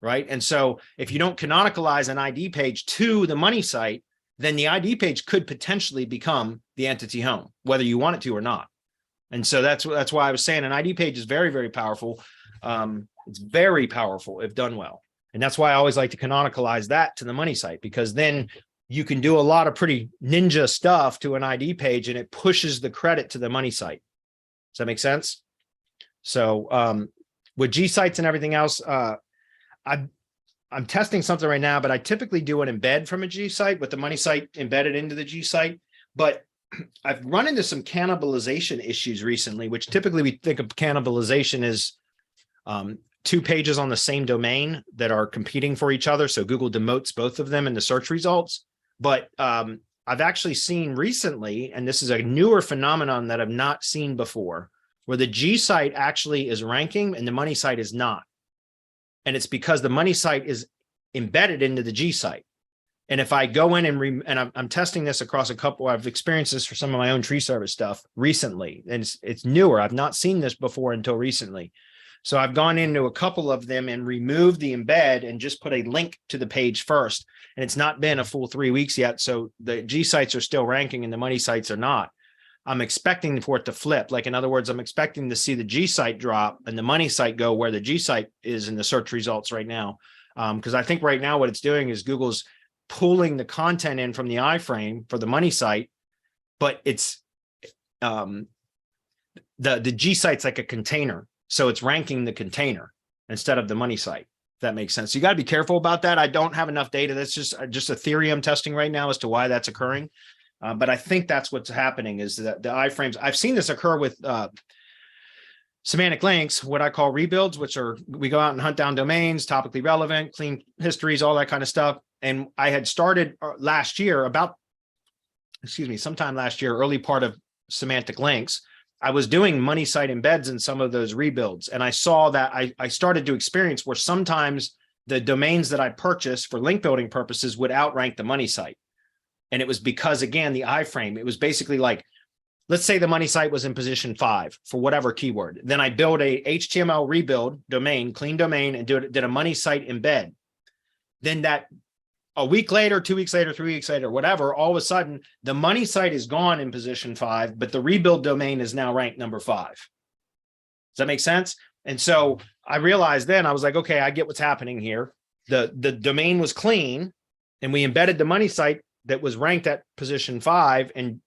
Right. And so if you don't canonicalize an ID page to the money site, then the ID page could potentially become the entity home, whether you want it to or not. And so that's why I was saying an ID page is very, very powerful. It's very powerful if done well. And that's why I always like to canonicalize that to the money site, because then you can do a lot of pretty ninja stuff to an ID page and it pushes the credit to the money site. Does that make sense? So with G sites and everything else, I'm testing something right now, but I typically do an embed from a G site with the money site embedded into the G site. But I've run into some cannibalization issues recently, which typically we think of cannibalization as two pages on the same domain that are competing for each other. So Google demotes both of them in the search results. But I've actually seen recently, and this is a newer phenomenon that I've not seen before, where the G site actually is ranking and the money site is not. And it's because the money site is embedded into the G site. And if I go in and I'm testing this across a couple, I've experienced this for some of my own tree service stuff recently, and it's newer. I've not seen this before until recently. So I've gone into a couple of them and removed the embed and just put a link to the page first. And it's not been a full 3 weeks yet. So the G sites are still ranking and the money sites are not. I'm expecting for it to flip. Like, in other words, I'm expecting to see the G site drop and the money site go where the G site is in the search results right now. Because I think right now what it's doing is Google's pulling the content in from the iframe for the money site, but it's the G site's like a container. So it's ranking the container instead of the money site. If that makes sense. So you got to be careful about that. I don't have enough data. That's just a theory I'm testing right now as to why that's occurring. But I think that's what's happening is that the iframes, I've seen this occur with semantic links, what I call rebuilds, which are, we go out and hunt down domains, topically relevant, clean histories, all that kind of stuff. And I had started last year sometime last year, early part of semantic links, I was doing money site embeds in some of those rebuilds. And I saw that I started to experience where sometimes the domains that I purchased for link building purposes would outrank the money site. And it was because, again, the iframe, it was basically like, let's say the money site was in position 5 for whatever keyword. Then I build a HTML rebuild domain, clean domain, and did a money site embed. Then that a week later, 2 weeks later, 3 weeks later, whatever, all of a sudden the money site is gone in position 5, but the rebuild domain is now ranked number 5. Does that make sense? And so I realized then, I was like, okay, I get what's happening here. The domain was clean and we embedded the money site that was ranked at position 5, and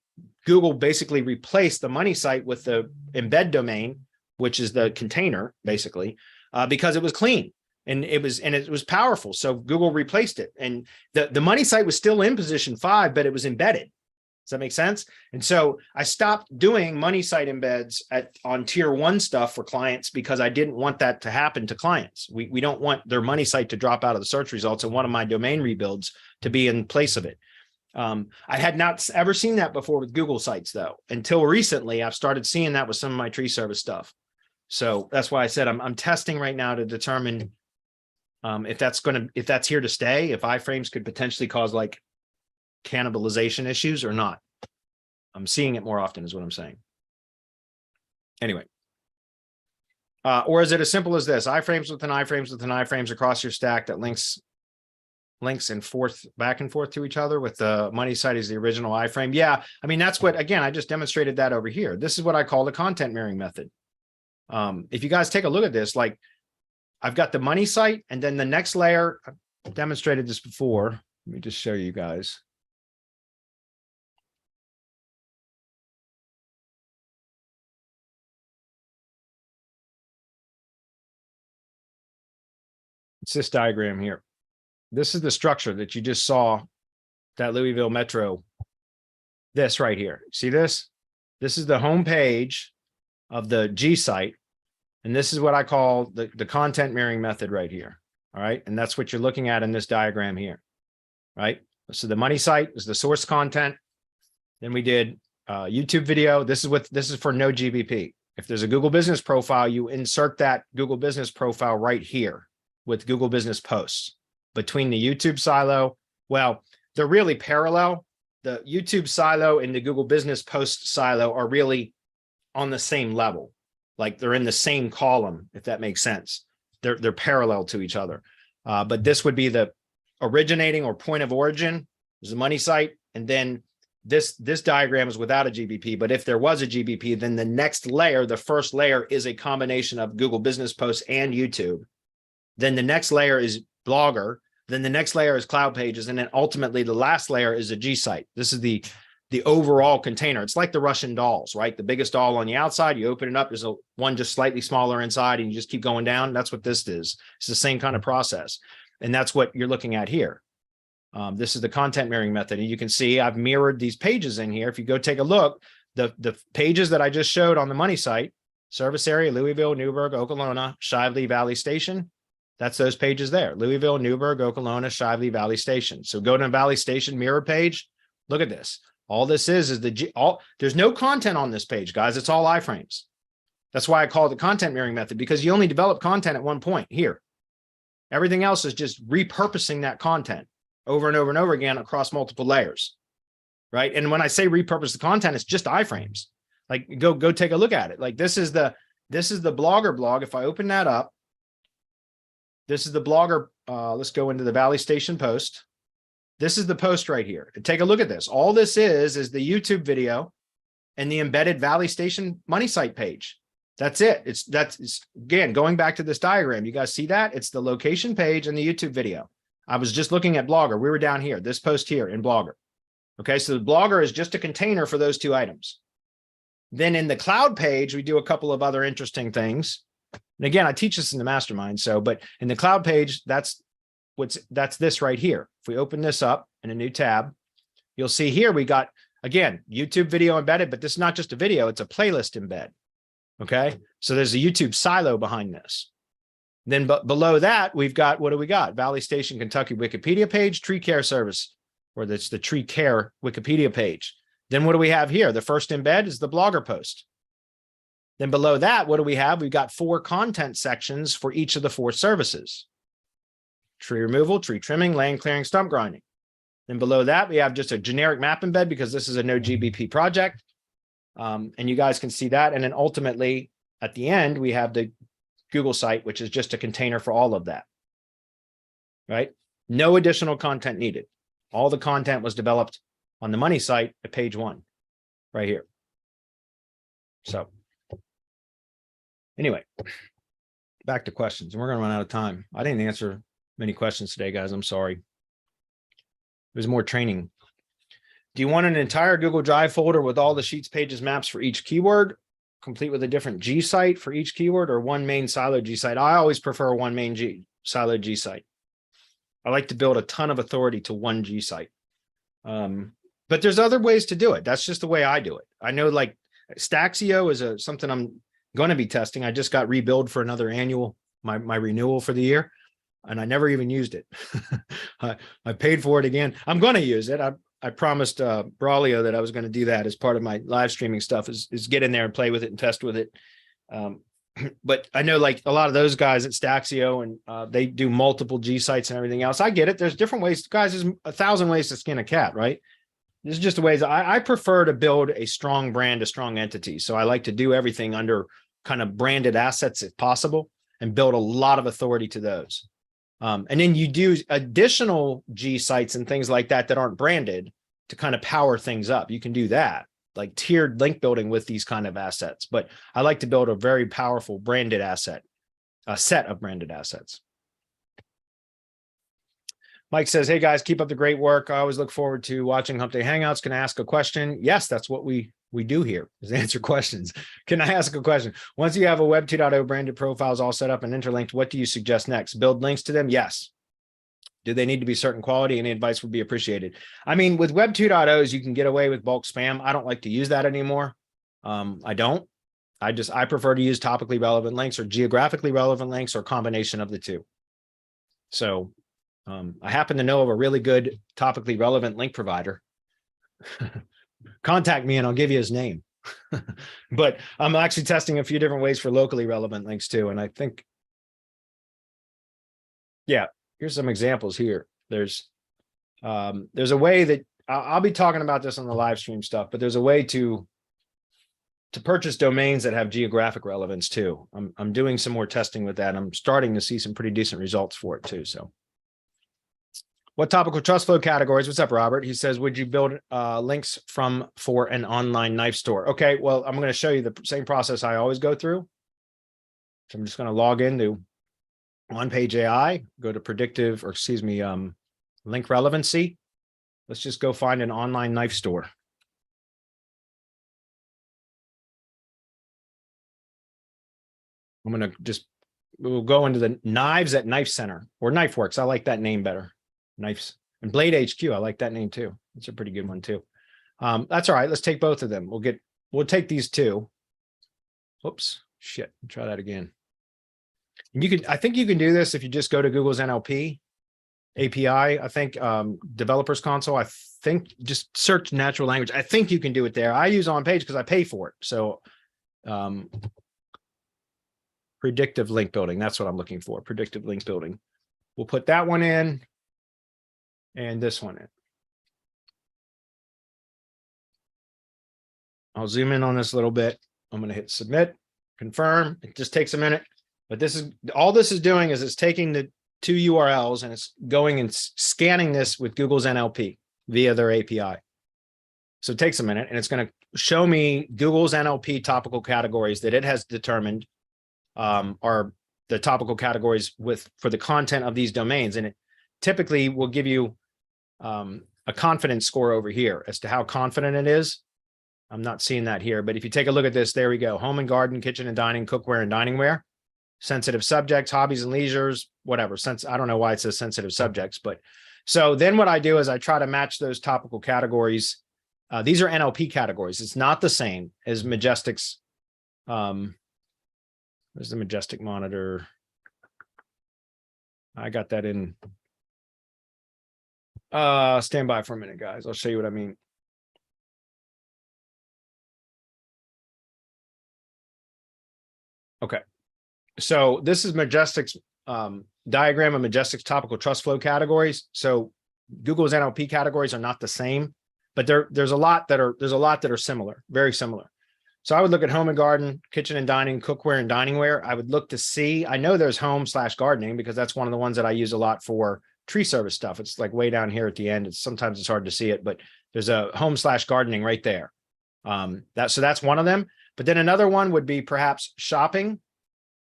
Google basically replaced the money site with the embed domain, which is the container basically, because it was clean and it was powerful. So Google replaced it, and the money site was still in position 5, but it was embedded. Does that make sense? And so I stopped doing money site embeds on tier 1 stuff for clients because I didn't want that to happen to clients. We don't want their money site to drop out of the search results and one of my domain rebuilds to be in place of it. I had not ever seen that before with Google sites, though. Until recently, I've started seeing that with some of my tree service stuff. So that's why I said I'm testing right now to determine if that's here to stay, if iframes could potentially cause like cannibalization issues or not. I'm seeing it more often is what I'm saying. Anyway. Or is it as simple as this? Iframes with an iframes across your stack that links and back and forth to each other with the money site is the original iframe. Yeah, I mean, that's what, again, I just demonstrated that over here. This is what I call the content mirroring method. If you guys take a look at this, like I've got the money site and then the next layer, I've demonstrated this before. Let me just show you guys. It's this diagram here. This is the structure that you just saw, that Louisville Metro. This right here. See this? This is the home page of the G site. And this is what I call the content mirroring method right here. All right. And that's what you're looking at in this diagram here. Right. So the money site is the source content. Then we did YouTube video. This is for no GBP. If there's a Google Business profile, you insert that Google Business profile right here with Google Business posts between the YouTube silo. Well, they're really parallel. The YouTube silo and the Google Business post silo are really on the same level. Like they're in the same column, if that makes sense. They're parallel to each other. But this would be the originating or point of origin is the money site. And then this diagram is without a GBP. But if there was a GBP, then the next layer, the first layer, is a combination of Google Business Posts and YouTube. Then the next layer is Blogger. Then the next layer is Cloud Pages. And then ultimately the last layer is a G site. This is the overall container. It's like the Russian dolls, right? The biggest doll on the outside, you open it up, there's one just slightly smaller inside, and you just keep going down. That's what this is. It's the same kind of process. And that's what you're looking at here. This is the content mirroring method. And you can see I've mirrored these pages in here. If you go take a look, the pages that I just showed on the money site, service area, Louisville, Newburgh, Okolona, Shively Valley Station. That's those pages there. Louisville, Newburgh, Okolona, Shively Valley Station. So go to Valley Station mirror page. Look at this. All this is there's no content on this page, guys. It's all iframes. That's why I call it the content mirroring method, because you only develop content at one point here. Everything else is just repurposing that content over and over and over again across multiple layers, right? And when I say repurpose the content, it's just iframes. Like go take a look at it. Like this is the Blogger blog. If I open that up, this is the Blogger. Let's go into the Valley Station post. This is the post right here. Take a look at this. All this is the YouTube video and the embedded Valley Station money site page. That's it. It's again, going back to this diagram. You guys see that? It's the location page and the YouTube video. I was just looking at Blogger. We were down here, this post here in Blogger. Okay, so the Blogger is just a container for those two items. Then in the Cloud page, we do a couple of other interesting things. And again, I teach this in the mastermind. But in the Cloud page, that's this right here. If we open this up in a new tab, you'll see here we got, again, YouTube video embedded, but this is not just a video, it's a playlist embed. Okay, so there's a YouTube silo behind this. Then below that, we've got, what do we got? Valley Station, Kentucky Wikipedia page, tree care service, or that's the tree care Wikipedia page. Then what do we have here? The first embed is the Blogger post. Then below that, what do we have? We've got 4 content sections for each of the 4 services. Tree removal, tree trimming, land clearing, stump grinding. Then below that, we have just a generic map embed because this is a no GBP project. And you guys can see that. And then ultimately, at the end, we have the Google site, which is just a container for all of that, right? No additional content needed. All the content was developed on the money site at page 1, right here. So anyway, back to questions. And we're going to run out of time. I didn't answer many questions today, guys. I'm sorry. There's more training. Do you want an entire Google Drive folder with all the sheets, pages, maps for each keyword, complete with a different G site for each keyword, or one main siloed Gsite? I always prefer one main siloed Gsite. I like to build a ton of authority to one G site. But there's other ways to do it. That's just the way I do it. I know like StackSEO is something I'm going to be testing. I just got rebilled for another annual, my renewal for the year, and I never even used it. I paid for it again. I'm going to use it. I promised Braulio that I was going to do that as part of my live streaming stuff is get in there and play with it and test with it. But I know like a lot of those guys at StackSEO and they do multiple G sites and everything else. I get it. There's different ways, guys. There's 1,000 ways to skin a cat, right? This is just the ways I prefer to build a strong brand, a strong entity. So I like to do everything under kind of branded assets if possible and build a lot of authority to those. And then you do additional G sites and things like that aren't branded to kind of power things up. You can do that, like tiered link building with these kind of assets. But I like to build a very powerful branded asset, a set of branded assets. Mike says, hey guys, keep up the great work. I always look forward to watching Hump Day Hangouts. Can I ask a question? Yes, that's what we we do here is answer questions. Can I ask a question? Once you have a Web 2.0 branded profiles all set up and interlinked, what do you suggest next? Build links to them? Yes. Do they need to be certain quality? Any advice would be appreciated. I mean, with Web 2.0s, you can get away with bulk spam. I don't like to use that anymore. I don't. I prefer to use topically relevant links or geographically relevant links or combination of the two. So I happen to know of a really good topically relevant link provider. Contact me and I'll give you his name. But I'm actually testing a few different ways for locally relevant links too. And I think, yeah, here's some examples here. There's a way that I'll be talking about this on the live stream stuff, but there's a way to purchase domains that have geographic relevance too. I'm doing some more testing with that. I'm starting to see some pretty decent results for it too. So what topical trust flow categories? What's up, Robert? He says, would you build links for an online knife store? Okay, well, I'm going to show you the same process I always go through. So I'm just going to log into on-page AI, go to predictive, or excuse me, link relevancy. Let's just go find an online knife store. I'm going to we'll go into the knives at Knife Center or Knife Works. I like that name better. Knives and Blade HQ. I like that name too. It's a pretty good one too. That's all right. Let's take both of them. We'll take these two. Oops, shit. Try that again. And I think you can do this if you just go to Google's NLP API. I think developers console. I think just search natural language. I think you can do it there. I use on page because I pay for it. So predictive link building. That's what I'm looking for. Predictive link building. We'll put that one in and this one in. I'll zoom in on this a little bit. I'm going to hit submit, confirm. It just takes a minute, but all this is doing is it's taking the two URLs and it's going and scanning this with Google's NLP via their API. So it takes a minute and it's going to show me Google's NLP topical categories that it has determined are the topical categories for the content of these domains. And it typically will give you a confidence score over here as to how confident it is. I'm not seeing that here, but if you take a look at this, there we go. Home and garden, kitchen and dining, cookware and dining ware, sensitive subjects, hobbies and leisures, whatever. I don't know why it says sensitive subjects, but so then what I do is I try to match those topical categories. These are NLP categories. It's not the same as Majestic's. There's the Majestic monitor. I got that in. Stand by for a minute, guys. I'll show you what I mean. Okay. So this is Majestic's diagram of Majestic's topical trust flow categories. So Google's NLP categories are not the same, but there's a lot that are similar, very similar. So I would look at home and garden, kitchen and dining, cookware and dining ware. I would look to see, I know there's home/gardening because that's one of the ones that I use a lot for tree service stuff. It's like way down here at the end. Sometimes it's hard to see it, but there's a home/gardening right there. So that's one of them. But then another one would be perhaps shopping.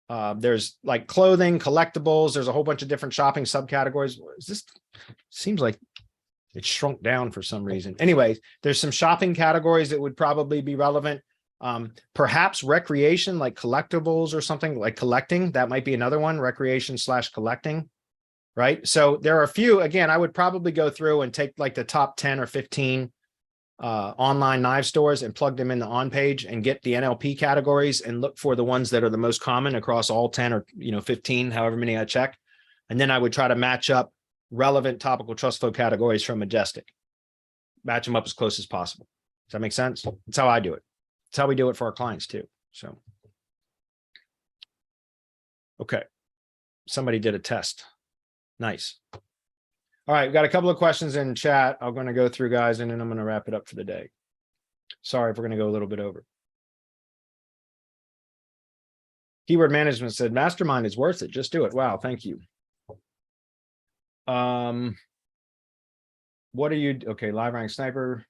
There's like clothing, collectibles. There's a whole bunch of different shopping subcategories. Seems like it shrunk down for some reason. Anyways, there's some shopping categories that would probably be relevant. Perhaps recreation, like collectibles or something like collecting. That might be another one, recreation/collecting, right? So there are a few. Again, I would probably go through and take like the top 10 or 15 online knife stores and plug them in the on page and get the NLP categories and look for the ones that are the most common across all 10 or 15, however many I check. And then I would try to match up relevant topical trust flow categories from Majestic. Match them up as close as possible. Does that make sense? That's how I do it. That's how we do it for our clients too. So, okay. Somebody did a test. Nice. All right, we've got a couple of questions in chat. I'm going to go through, guys, and then I'm going to wrap it up for the day. Sorry if we're going to go a little bit over. Keyword management said, mastermind is worth it. Just do it. Wow, thank you. What are you? Okay, live rank sniper.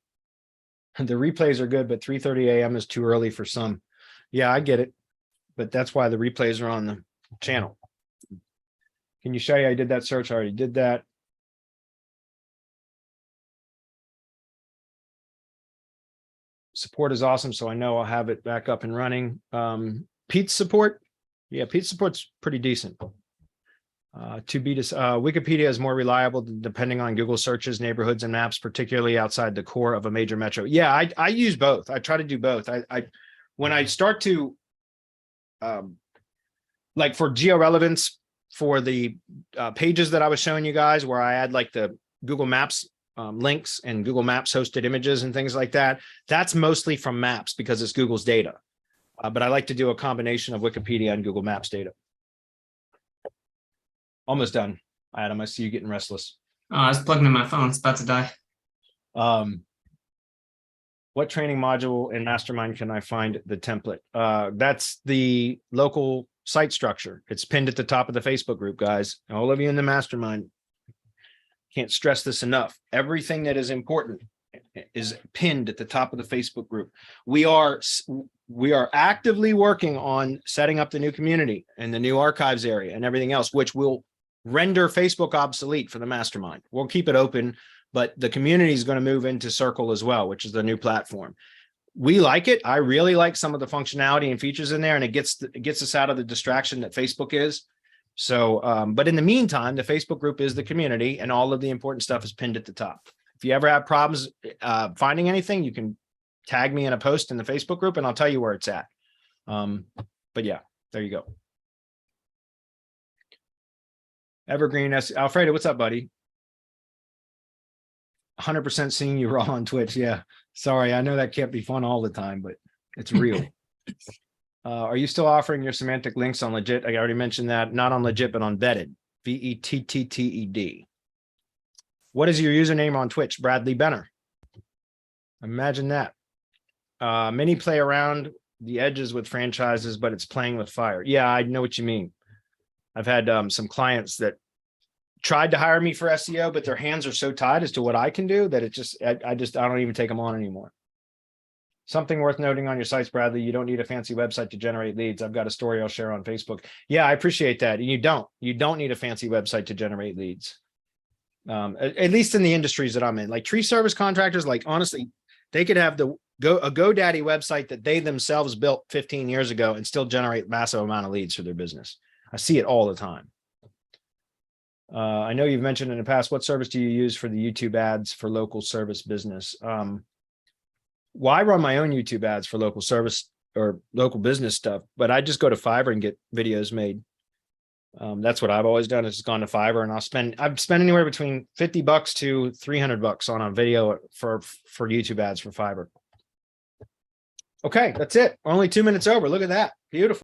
The replays are good, but 3:30 a.m. is too early for some. Yeah, I get it. But that's why the replays are on the channel. Can you show you I did that search? I already did that. Support is awesome, so I know I'll have it back up and running. Pete's support, yeah, Pete's support's pretty decent. Wikipedia is more reliable depending on Google searches, neighborhoods, and maps, particularly outside the core of a major metro. Yeah, I use both. I try to do both. When I start to like for geo-relevance for the pages that I was showing you guys, where I add like the Google Maps links and Google Maps hosted images and things like that, that's mostly from Maps because it's Google's data. But I like to do a combination of Wikipedia and Google Maps data. Almost done, Adam. I see you getting restless. Oh, I was plugging in my phone. It's about to die. What training module in Mastermind can I find the template? That's the local site structure. It's pinned at the top of the Facebook group, guys. All of you in the Mastermind. Can't stress this enough. Everything that is important is pinned at the top of the Facebook group. We are actively working on setting up the new community and the new archives area and everything else, which will render Facebook obsolete for the Mastermind. We'll keep it open, but the community is going to move into Circle as well, which is the new platform. We like it. I really like some of the functionality and features in there, and it gets us out of the distraction that Facebook is. So, but in the meantime, the Facebook group is the community, and all of the important stuff is pinned at the top. If you ever have problems finding anything, you can tag me in a post in the Facebook group and I'll tell you where it's at. But yeah, there you go. Evergreen, Alfredo, what's up, buddy? 100% seeing you raw on Twitch. Yeah, sorry, I know that can't be fun all the time, but it's real. Are you still offering your semantic links on Legit? I already mentioned that. Not on Legit, but on Vetted. VETTTED. What is your username on Twitch? Bradley Benner. Imagine that. Many play around the edges with franchises, but it's playing with fire. Yeah, I know what you mean. I've had some clients that tried to hire me for SEO, but their hands are so tied as to what I can do that it just, I don't even take them on anymore. Something worth noting on your sites, Bradley, you don't need a fancy website to generate leads. I've got a story I'll share on Facebook. Yeah, I appreciate that. And you don't need a fancy website to generate leads. At least in the industries that I'm in, like tree service contractors, like honestly, they could have a GoDaddy website that they themselves built 15 years ago and still generate massive amount of leads for their business. I see it all the time. I know you've mentioned in the past, what service do you use for the YouTube ads for local service business? Well, I run my own YouTube ads for local service or local business stuff, but I just go to Fiverr and get videos made. That's what I've always done, is just gone to Fiverr, and I've spent anywhere between $50 to $300 on a video for YouTube ads for Fiverr. Okay, that's it. We're only 2 minutes over. Look at that. Beautiful.